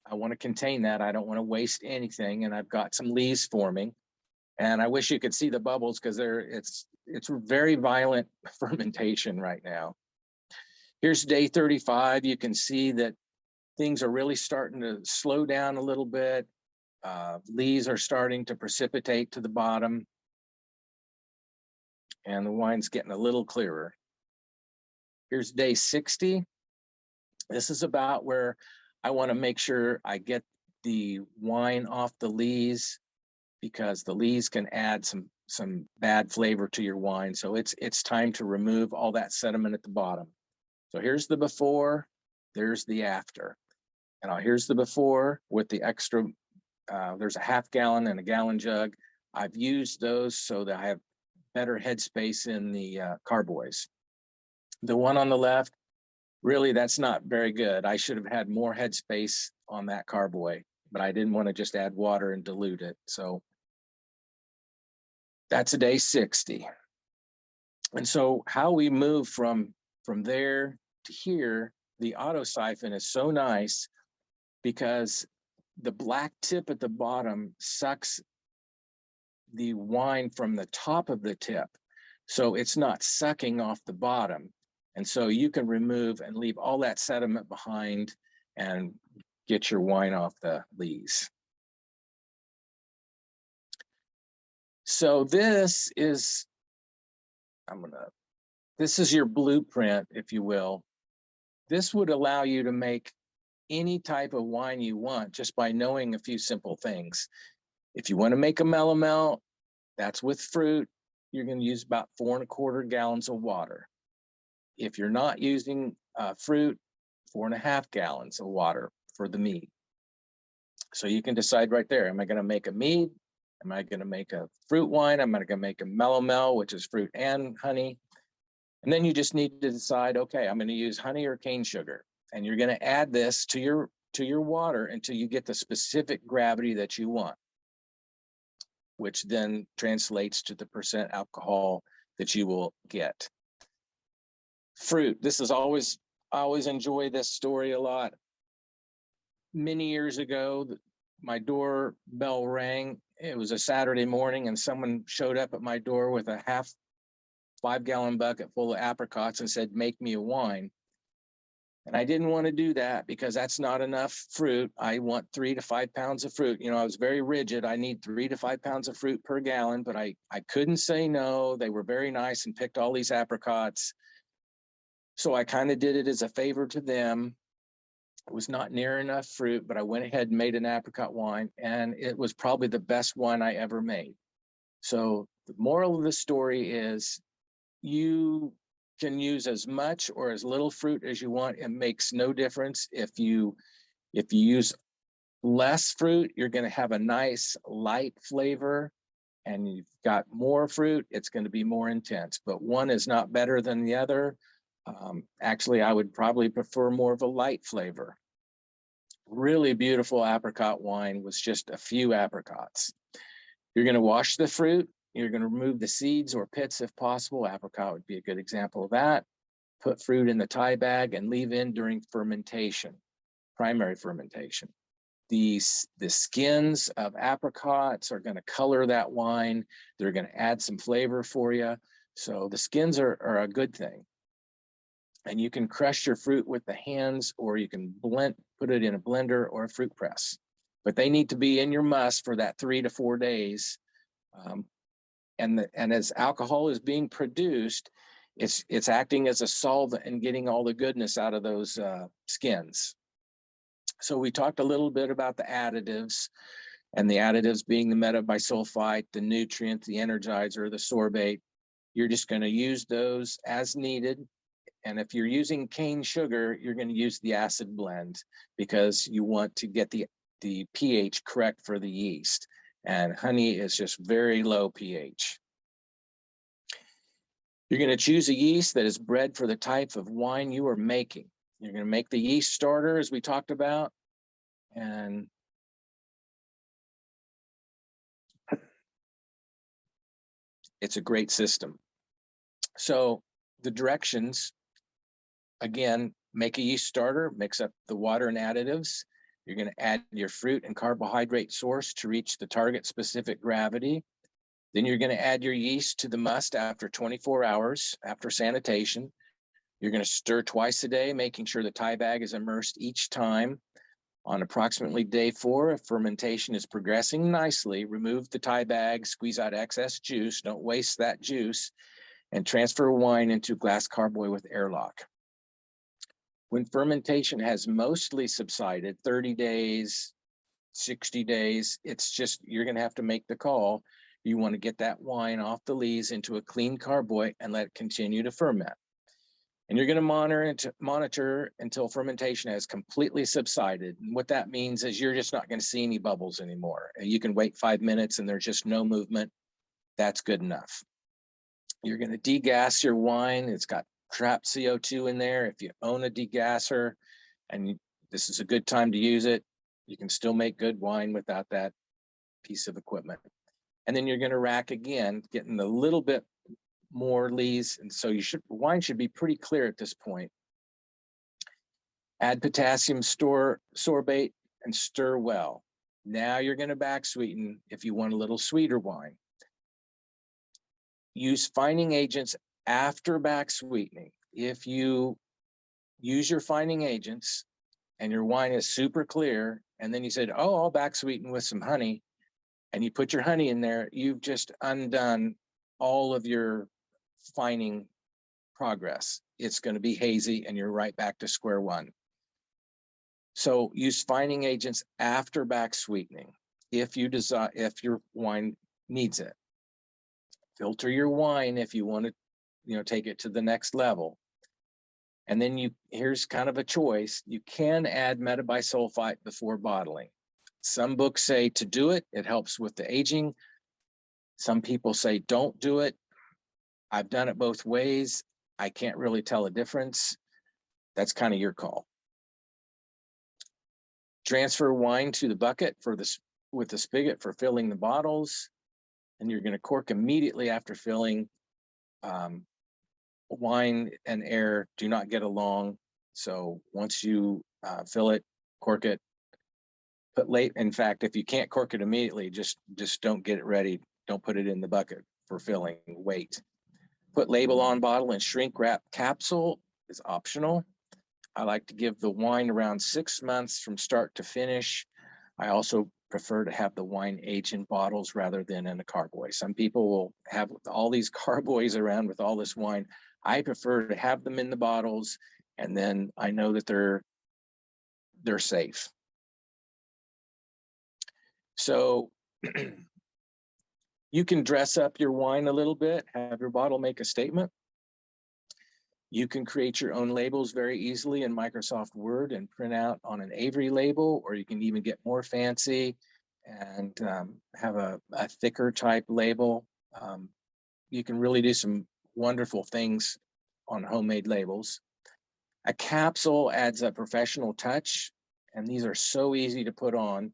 I want to contain that. I don't want to waste anything. And I've got some lees forming. And I wish you could see the bubbles because it's very violent fermentation right now. Here's day 35. You can see that things are really starting to slow down a little bit. Lees are starting to precipitate to the bottom. And the wine's getting a little clearer. Here's day 60. This is about where I want to make sure I get the wine off the lees, because the lees can add some bad flavor to your wine. So it's time to remove all that sediment at the bottom. So here's the before, there's the after. And here's the before with the extra, there's a half gallon and a gallon jug. I've used those so that I have better headspace in the carboys. The one on the left, really, that's not very good. I should have had more headspace on that carboy, but I didn't want to just add water and dilute it. So that's a day 60. And so how we move from there to here, the auto siphon is so nice because the black tip at the bottom sucks the wine from the top of the tip. So it's not sucking off the bottom. And so you can remove and leave all that sediment behind and get your wine off the lees. So this is your blueprint, if you will. This would allow you to make any type of wine you want just by knowing a few simple things. If you want to make a melomel, that's with fruit, you're going to use about 4 1/4 gallons of water. If you're not using fruit, 4 1/2 gallons of water for the mead. So you can decide right there, am I going to make a mead? Am I going to make a fruit wine? Am I going to make a melomel, which is fruit and honey? And then you just need to decide, okay, I'm going to use honey or cane sugar. And you're going to add this to your water until you get the specific gravity that you want, which then translates to the percent alcohol that you will get. Fruit, I always enjoy this story a lot. Many years ago, my doorbell rang. It was a Saturday morning and someone showed up at my door with a 5-gallon bucket full of apricots and said, make me a wine. And I didn't want to do that because that's not enough fruit. I want 3 to 5 pounds of fruit. You know, I was very rigid. I need 3 to 5 pounds of fruit per gallon, but I couldn't say no. They were very nice and picked all these apricots. So I kind of did it as a favor to them. It was not near enough fruit, but I went ahead and made an apricot wine, and it was probably the best wine I ever made. So the moral of the story is you can use as much or as little fruit as you want. It makes no difference. If you use less fruit, you're going to have a nice light flavor, and you've got more fruit, it's going to be more intense. But one is not better than the other. Actually, I would probably prefer more of a light flavor. Really beautiful apricot wine with just a few apricots. You're going to wash the fruit. You're going to remove the seeds or pits if possible. Apricot would be a good example of that. Put fruit in the tie bag and leave in during fermentation, primary fermentation. The skins of apricots are going to color that wine. They're going to add some flavor for you. So the skins are a good thing. And you can crush your fruit with the hands, or you can put it in a blender or a fruit press. But they need to be in your must for that 3 to 4 days. And as alcohol is being produced, it's acting as a solvent and getting all the goodness out of those skins. So we talked a little bit about the additives, and the additives being the metabisulfite, the nutrient, the energizer, the sorbate. You're just going to use those as needed. And if you're using cane sugar, you're going to use the acid blend because you want to get the pH correct for the yeast. And honey is just very low pH. You're going to choose a yeast that is bred for the type of wine you are making. You're going to make the yeast starter, as we talked about, and it's a great system. So the directions, again, make a yeast starter, mix up the water and additives. You're going to add your fruit and carbohydrate source to reach the target specific gravity. Then you're going to add your yeast to the must after 24 hours after sanitation. You're going to stir twice a day, making sure the tie bag is immersed each time. On approximately day 4, if fermentation is progressing nicely, remove the tie bag, squeeze out excess juice, don't waste that juice, and transfer wine into glass carboy with airlock. When fermentation has mostly subsided, 30 days, 60 days, it's just, you're going to have to make the call. You want to get that wine off the lees into a clean carboy and let it continue to ferment. And you're going to monitor until fermentation has completely subsided. And what that means is you're just not going to see any bubbles anymore. You can wait 5 minutes and there's just no movement. That's good enough. You're going to degas your wine. It's got trapped CO2 in there. If you own a degasser and this is a good time to use it, you can still make good wine without that piece of equipment. And then you're going to rack again, getting a little bit more lees. And so wine should be pretty clear at this point. Add potassium sorbate and stir well. Now you're going to back sweeten if you want a little sweeter wine. Use fining agents after back sweetening. If you use your fining agents and your wine is super clear, and then you said, oh, I'll back sweeten with some honey, and you put your honey in there, you've just undone all of your fining progress. It's going to be hazy and you're right back to square one. So use fining agents after back sweetening if your wine needs it. Filter your wine if you want to, take it to the next level. And then here's kind of a choice. You can add metabisulfite before bottling. Some books say to do it. It helps with the aging. Some people say don't do it. I've done it both ways. I can't really tell a difference. That's kind of your call. Transfer wine to the bucket with the spigot for filling the bottles. And you're going to cork immediately after filling. Wine and air do not get along. So once you fill it, cork it, in fact, if you can't cork it immediately, just don't get it ready. Don't put it in the bucket for filling. Wait. Put label on bottle and shrink wrap capsule is optional. I like to give the wine around 6 months from start to finish. I also prefer to have the wine age in bottles rather than in a carboy. Some people will have all these carboys around with all this wine. I prefer to have them in the bottles, and then I know that they're safe. So you can dress up your wine a little bit, have your bottle make a statement. You can create your own labels very easily in Microsoft Word and print out on an Avery label, or you can even get more fancy and have a thicker type label. You can really do some wonderful things on homemade labels. A capsule adds a professional touch, and these are so easy to put on.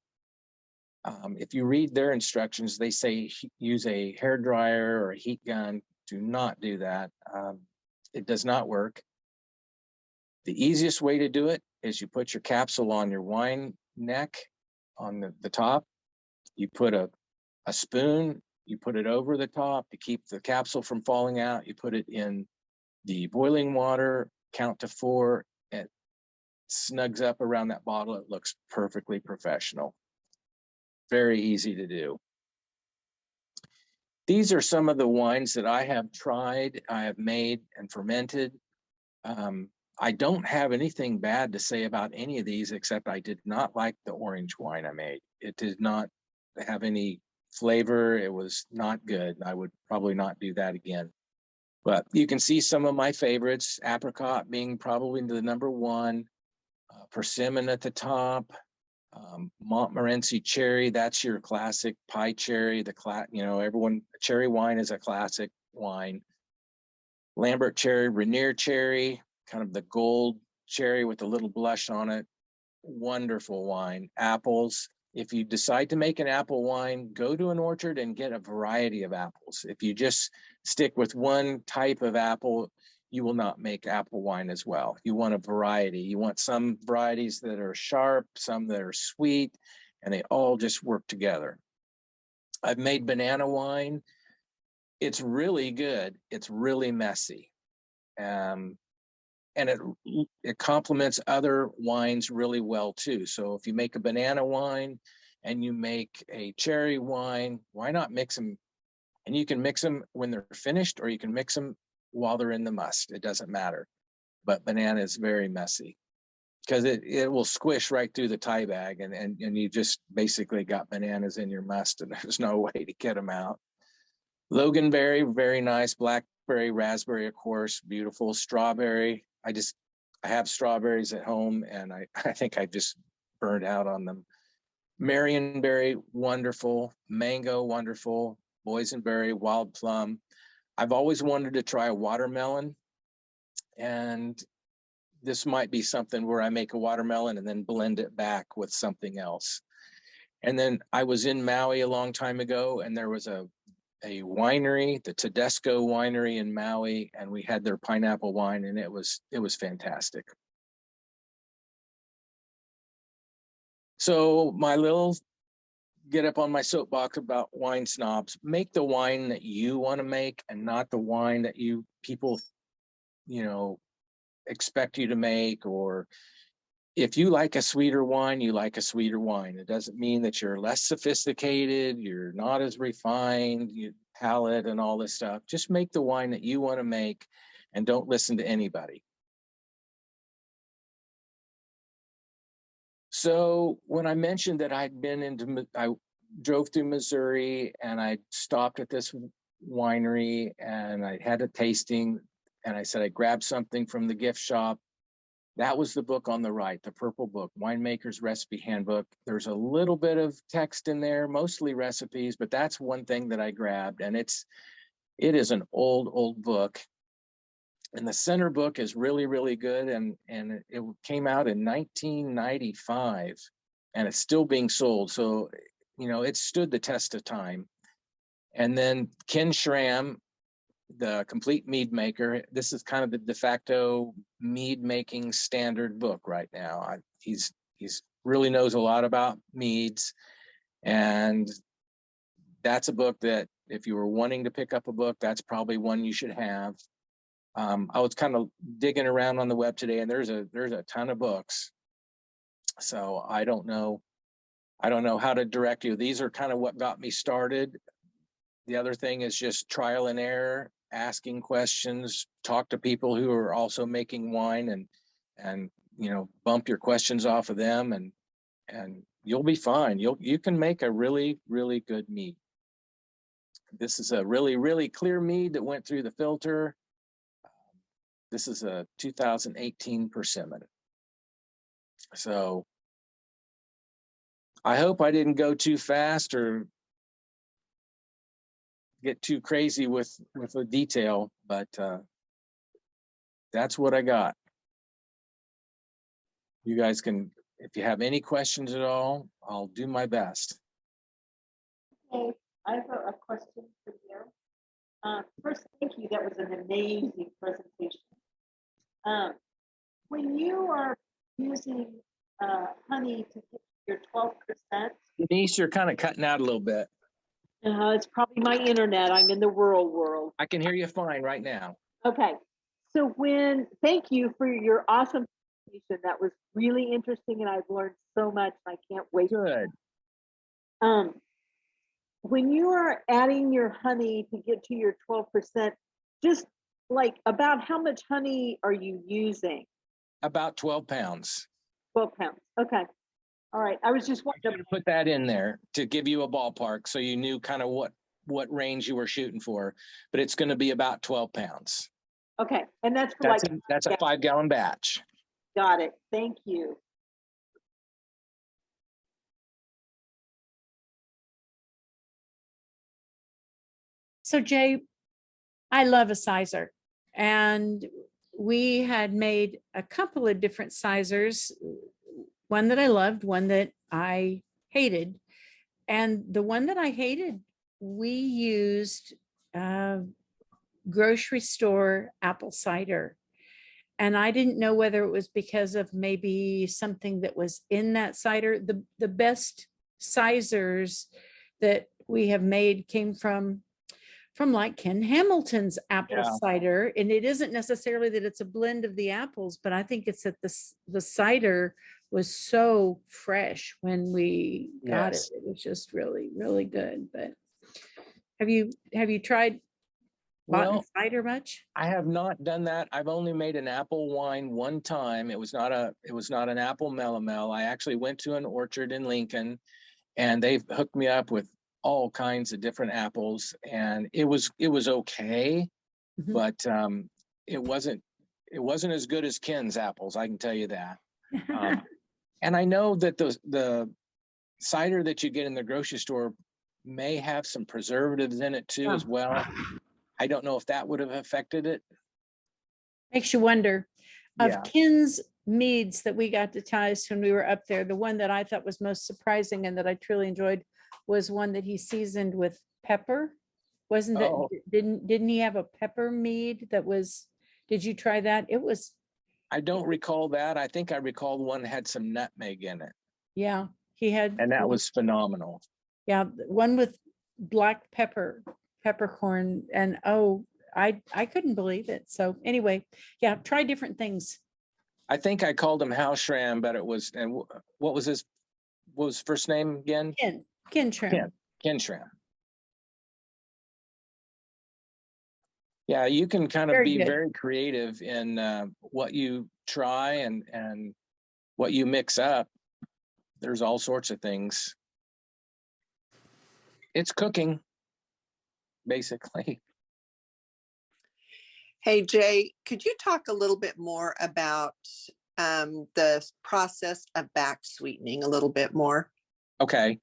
If you read their instructions, they say use a hair dryer or a heat gun. Do not do that. It does not work. The easiest way to do it is you put your capsule on your wine neck on the top. You put a spoon, you put it over the top to keep the capsule from falling out. You put it in the boiling water, count to 4, it snugs up around that bottle. It looks perfectly professional. Very easy to do. These are some of the wines that I have tried, I have made and fermented. I don't have anything bad to say about any of these, except I did not like the orange wine I made. It did not have any flavor. It was not good. I would probably not do that again. But you can see some of my favorites, apricot being probably the number one, persimmon at the top, Montmorency cherry, that's your classic pie cherry, everyone, cherry wine is a classic wine. Lambert cherry, Rainier cherry, kind of the gold cherry with a little blush on it. Wonderful wine. Apples. If you decide to make an apple wine, go to an orchard and get a variety of apples. If you just stick with one type of apple, you will not make apple wine as well. You want a variety. You want some varieties that are sharp, some that are sweet, and they all just work together. I've made banana wine. It's really good. It's really messy. And it complements other wines really well too. So if you make a banana wine and you make a cherry wine, why not mix them? And you can mix them when they're finished, or you can mix them while they're in the must. It doesn't matter. But banana is very messy because it will squish right through the tie bag, and you just basically got bananas in your must, and there's no way to get them out. Loganberry, very nice. Blackberry, raspberry, of course, beautiful. Strawberry. I have strawberries at home, and I think I just burned out on them. Marionberry, wonderful. Mango, wonderful. Boysenberry, wild plum. I've always wanted to try a watermelon, and this might be something where I make a watermelon and then blend it back with something else. And then I was in Maui a long time ago, and there was a winery, the Tedesco winery in Maui, and we had their pineapple wine, and it was fantastic. So my little get up on my soapbox about wine snobs, make the wine that you want to make and not the wine that people expect you to make. Or if you like a sweeter wine, you like a sweeter wine. It doesn't mean that you're less sophisticated, you're not as refined, your palate and all this stuff. Just make the wine that you want to make and don't listen to anybody. So when I mentioned that I drove through Missouri and I stopped at this winery and I had a tasting, and I said I grabbed something from the gift shop. That was the book on the right, the purple book, Winemaker's Recipe Handbook. There's a little bit of text in there, mostly recipes, but that's one thing that I grabbed, and it is an old book. And the center book is really, really good, and it came out in 1995, and it's still being sold. So, it stood the test of time. And then Ken Schramm, the complete mead maker. This is kind of the de facto mead making standard book right now. He's really knows a lot about meads, and that's a book that if you were wanting to pick up a book, that's probably one you should have. I was kind of digging around on the web today, and there's a ton of books. So I don't know how to direct you. These are kind of what got me started. The other thing is just trial and error, asking questions, talk to people who are also making wine, and bump your questions off of them, and you'll be fine. You can make a really, really good mead. This is a really, really clear mead that went through the filter. This is a 2018 persimmon. So I hope I didn't go too fast or get too crazy with the detail, but that's what I got. You guys can, if you have any questions at all, I'll do my best. Okay, I have a question for you. First, thank you. That was an amazing presentation. When you are using honey to get your 12%, Denise, you're kind of cutting out a little bit. it's probably my internet. I'm in the rural world. I can hear you fine right now. Okay. So thank you for your awesome presentation. That was really interesting, and I've learned so much. I can't wait. Good. When you are adding your honey to get to your 12%, just like about how much honey are you using? About 12 pounds. 12 pounds. Okay. All right. I was just I'm wondering. going to put that in there to give you a ballpark so you knew kind of what what range you were shooting for, but it's going to be about 12 pounds. Okay, and that's for like, That's a 5-gallon batch. got it. Thank you. So Jay, I love a sizer, and we had made a couple of different sizers, one that I loved, one that I hated. And the one that I hated, we used grocery store apple cider. And I didn't know whether it was because of maybe something that was in that cider. The best sizers that we have made came from like Ken Hamilton's apple Yeah. cider. And it isn't necessarily that it's a blend of the apples, but I think it's that the cider was so fresh when we got Yes. it. It was just really, really good. But have you tried bought Well, cider much? I have not done that. I've only made an apple wine one time. It was not an apple melomel. I actually went to an orchard in Lincoln, and they've hooked me up with all kinds of different apples, and it was okay, Mhm. but it wasn't as good as Ken's apples. I can tell you that. And I know that the cider that you get in the grocery store may have some preservatives in it too, as well. I don't know if that would have affected it. Makes you wonder. Of Yeah. Ken's meads that we got to taste when we were up there, the one that I thought was most surprising and that I truly enjoyed was one that he seasoned with pepper. Wasn't that, Oh. didn't he have a pepper mead that was, did you try that? It was, I don't recall that. I think I recall one that had some nutmeg in it, yeah, he had. and that was phenomenal. Yeah, one with black peppercorn, and oh, I couldn't believe it. So anyway, yeah, try different things. I think I called him Hausram, but it was, and what was his first name again? Ken Shrimp. Ken Schram. Yeah, you can kind of Very be good. very creative in what you try and what you mix up. There's all sorts of things. It's cooking, basically. Hey, Jay, could you talk a little bit more about the process of back sweetening a little bit more? Okay.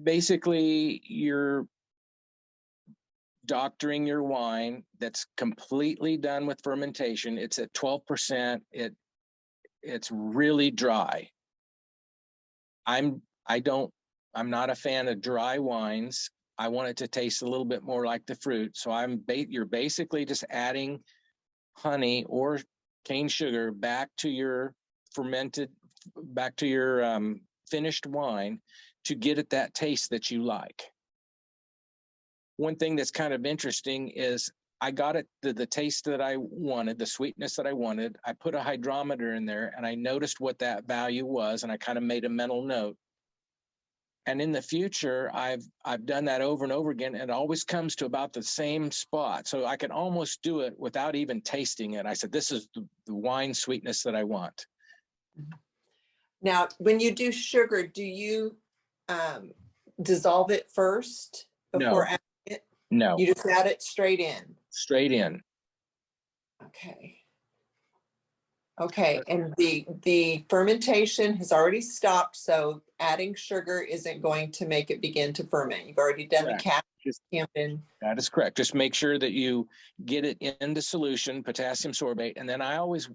Basically, you're doctoring your wine that's completely done with fermentation. It's at 12%. It's really dry. I'm not a fan of dry wines. I want it to taste a little bit more like the fruit. So you're basically just adding honey or cane sugar back to your finished wine to get at that taste that you like. One thing that's kind of interesting is I got it the taste that I wanted, the sweetness that I wanted. I put a hydrometer in there and I noticed what that value was, and I kind of made a mental note. And in the future, I've done that over and over again, and it always comes to about the same spot. So I can almost do it without even tasting it. I said, this is the wine sweetness that I want. Now, when you do sugar, do you dissolve it first before adding it? No, You just add it straight in. straight in. Okay. Okay, and the fermentation has already stopped, so adding sugar isn't going to make it begin to ferment. You've already done the calcium. That is correct. Just make sure that you get it into solution, potassium sorbate, and then I always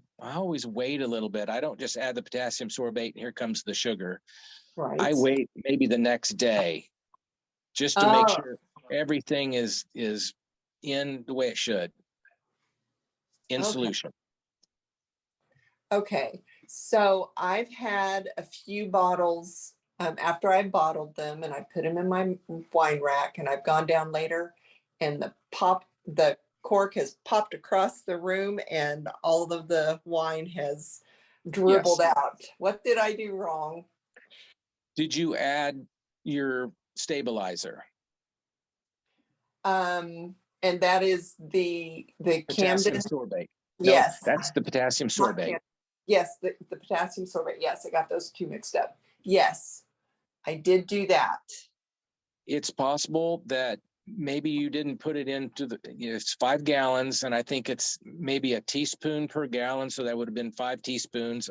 wait a little bit. I don't just add the potassium sorbate and here comes the sugar. Right. I wait maybe the next day just to make sure everything is in the way it should, in solution. Okay, so I've had a few bottles after I bottled them and I put them in my wine rack, and I've gone down later and the cork has popped across the room and all of the wine has dribbled out. What did I do wrong? Did you add your stabilizer? And that is the Potassium Camden. sorbate. Yes. No, that's the potassium sorbate. Yes, the potassium sorbate. Yes, I got those two mixed up. Yes. I did do that. It's possible that maybe you didn't put it into it's 5 gallons, and I think it's maybe a teaspoon per gallon. So that would have been 5 teaspoons,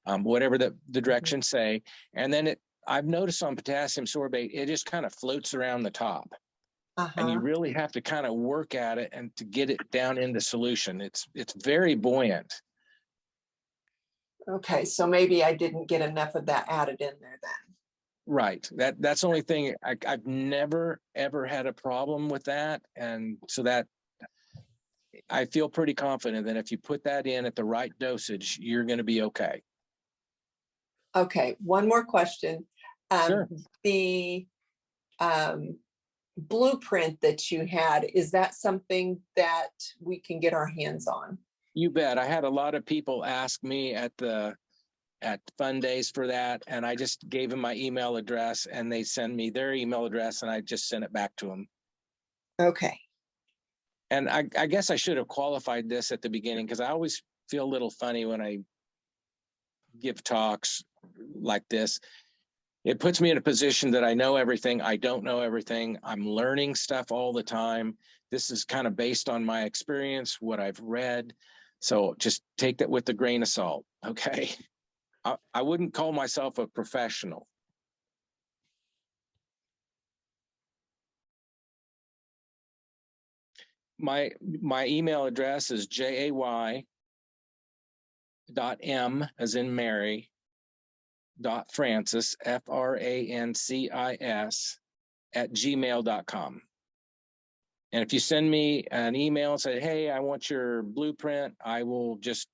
whatever the directions say. And then I've noticed on potassium sorbate, it just kind of floats around the top. And you Uh-huh. really have to kind of work at it and to get it down into solution. It's very buoyant. Okay, so maybe I didn't get enough of that added in there then. Right. That's the only thing. I've never, ever had a problem with that. And so that I feel pretty confident that if you put that in at the right dosage, you're going to be okay. Okay, one more question. Sure. The blueprint that you had, is that something that we can get our hands on? You bet. I had a lot of people ask me at fun days for that, and I just gave them my email address, and they send me their email address, and I just sent it back to them. Okay. And I guess I should have qualified this at the beginning, because I always feel a little funny when I give talks like this. It puts me in a position that I know everything. I don't know everything. I'm learning stuff all the time. This is kind of based on my experience, what I've read. So just take that with a grain of salt, okay? I wouldn't call myself a professional. My email address is jay.m as in Mary .francis FRANCIS @gmail.com. And if you send me an email and say, hey, I want your blueprint, I will just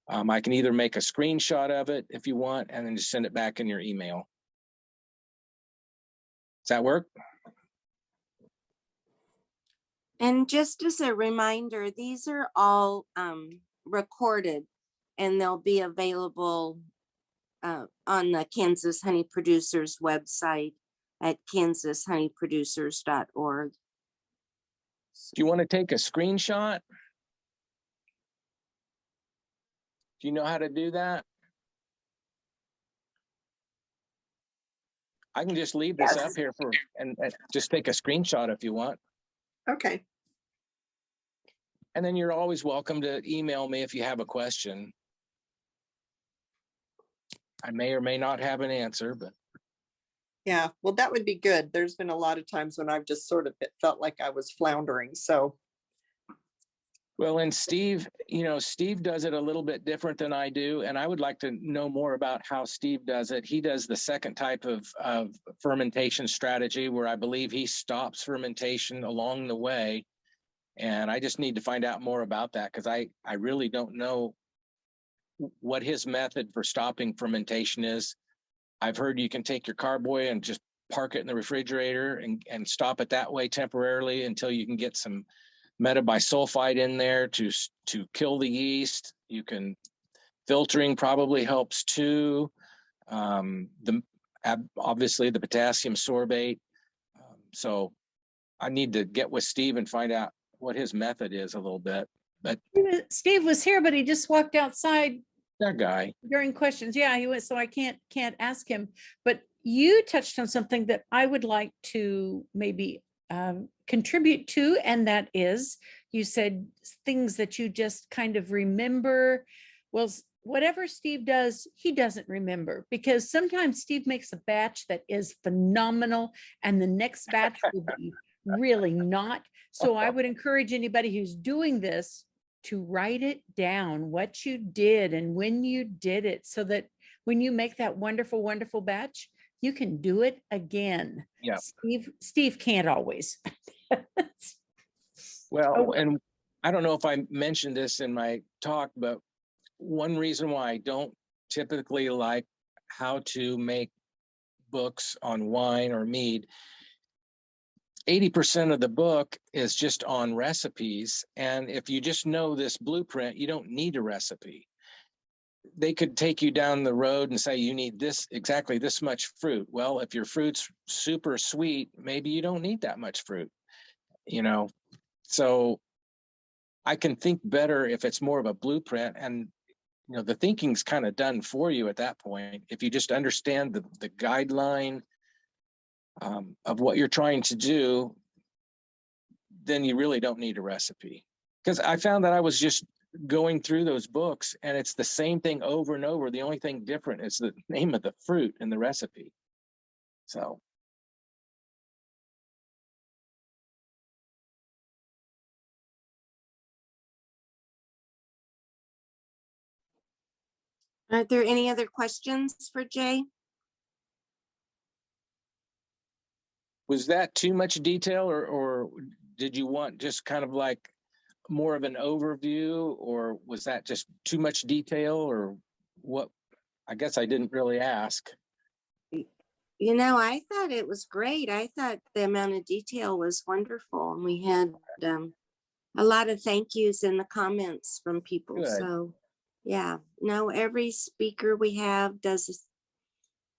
I can either make a screenshot of it if you want, and then just send it back in your email. Does that work? And just as a reminder, these are all recorded, and they'll be available on the Kansas Honey Producers website at kanshoneyproducers.org. Do you want to take a screenshot? Do you know how to do that? I can just leave this up here and just take a screenshot if you want. Okay. And then you're always welcome to email me if you have a question. I may or may not have an answer, but. Yeah, well, that would be good. There's been a lot of times when I've just sort of felt like I was floundering. So. Well, and Steve, Steve does it a little bit different than I do. And I would like to know more about how Steve does it. He does the second type of fermentation strategy, where I believe he stops fermentation along the way. And I just need to find out more about that, because I really don't know what his method for stopping fermentation is. I've heard you can take your carboy and just park it in the refrigerator and stop it that way temporarily until you can get some metabisulfite in there to kill the yeast. You can, filtering probably helps too. Obviously the potassium sorbate. So I need to get with Steve and find out what his method is a little bit. But Steve was here, but he just walked outside that guy. during questions. Yeah, he was, so I can't ask him. But you touched on something that I would like to maybe contribute to, and that is, you said things that you just kind of remember. Well, whatever Steve does, he doesn't remember, because sometimes Steve makes a batch that is phenomenal and the next batch will be really not. So I would encourage anybody who's doing this to write it down, what you did and when you did it, so that when you make that wonderful, wonderful batch, you can do it again. Yeah. Steve can't always. Well, and I don't know if I mentioned this in my talk, but one reason why I don't typically like how to make books on wine or mead, 80% of the book is just on recipes. And if you just know this blueprint, you don't need a recipe. They could take you down the road and say, you need this, exactly this much fruit. Well, if your fruit's super sweet, maybe you don't need that much fruit, So I can think better if it's more of a blueprint, and the thinking's kind of done for you at that point. If you just understand the guideline of what you're trying to do, then you really don't need a recipe. Because I found that I was just going through those books and it's the same thing over and over. The only thing different is the name of the fruit in the recipe. So. Are there any other questions for Jay? Was that too much detail or did you want just kind of like more of an overview, or was that just too much detail, or what? I guess I didn't really ask. You know, I thought it was great. I thought the amount of detail was wonderful. And we had a lot of thank yous in the comments from people. Good. So yeah, no, every speaker we have does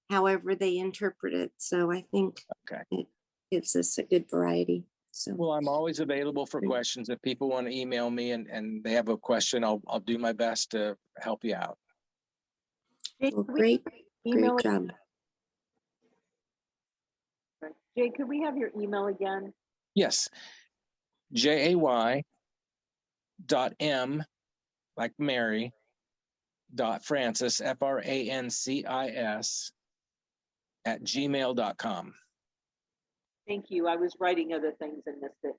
however they interpret it. So I think Okay. it gives us a good variety. So Well, I'm always available for questions. If people want to email me and they have a question, I'll do my best to help you out. Jay, well, could we great, email great it- job. Jay, could we have your email again? Yes. JAY.M like Mary .Francis FRANCIS @gmail.com. Thank you. I was writing other things and missed it.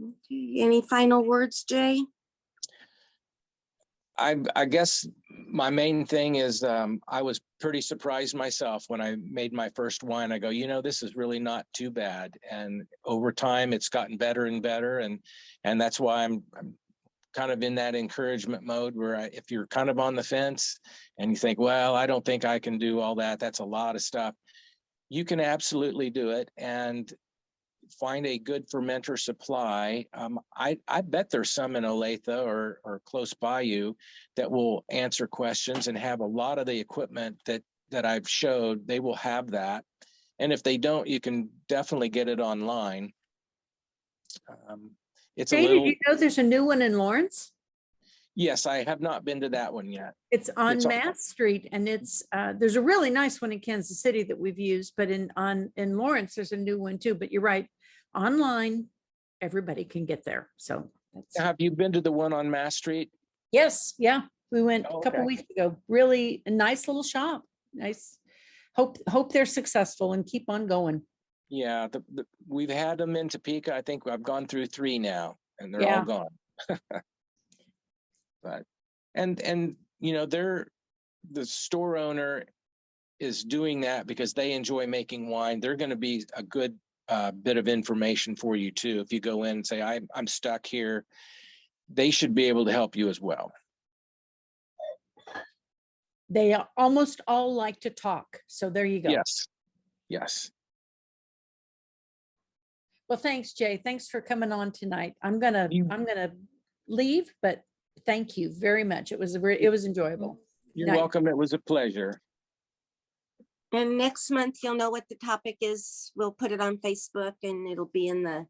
Okay. Any final words, Jay? I guess my main thing is I was pretty surprised myself when I made my first wine. I go, this is really not too bad. And over time, it's gotten better and better. And that's why I'm kind of in that encouragement mode where if you're kind of on the fence and you think, well, I don't think I can do all that. That's a lot of stuff. You can absolutely do it. And find a good fermenter supply. I bet there's some in Olathe or close by you that will answer questions and have a lot of the equipment that I've showed. They will have that. And if they don't, you can definitely get it online. It's Jay, a little, did you know there's a new one in Lawrence? yes, I have not been to that one yet. It's on It's on- Mass Street, and it's there's a really nice one in Kansas City that we've used, but in Lawrence, there's a new one too. But you're right, online, everybody can get there. So that's, Have you been to the one on Mass Street? yes, yeah, we went Oh, a couple okay. weeks ago. Really a nice little shop. Nice. Hope they're successful and keep on going. Yeah, we've had them in Topeka. I think I've gone through 3 now, and they're Yeah. all gone. But and they're the store owner is doing that because they enjoy making wine. They're going to be a good bit of information for you too. If you go in and say, I'm stuck here, they should be able to help you as well. They almost all like to talk. So there you go. Yes. Well, thanks, Jay. Thanks for coming on tonight. I'm gonna leave, but thank you very much. It was enjoyable. You're Night. welcome. It was a pleasure. And next month, you'll know what the topic is. We'll put it on Facebook and it'll be in the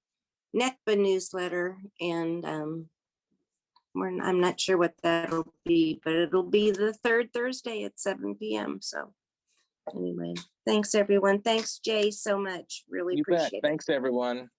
NECBA newsletter. And I'm not sure what that'll be, but it'll be the third Thursday at 7 p.m. So anyway, thanks everyone. Thanks, Jay, so much. Really You bet. appreciate it. Thanks, everyone.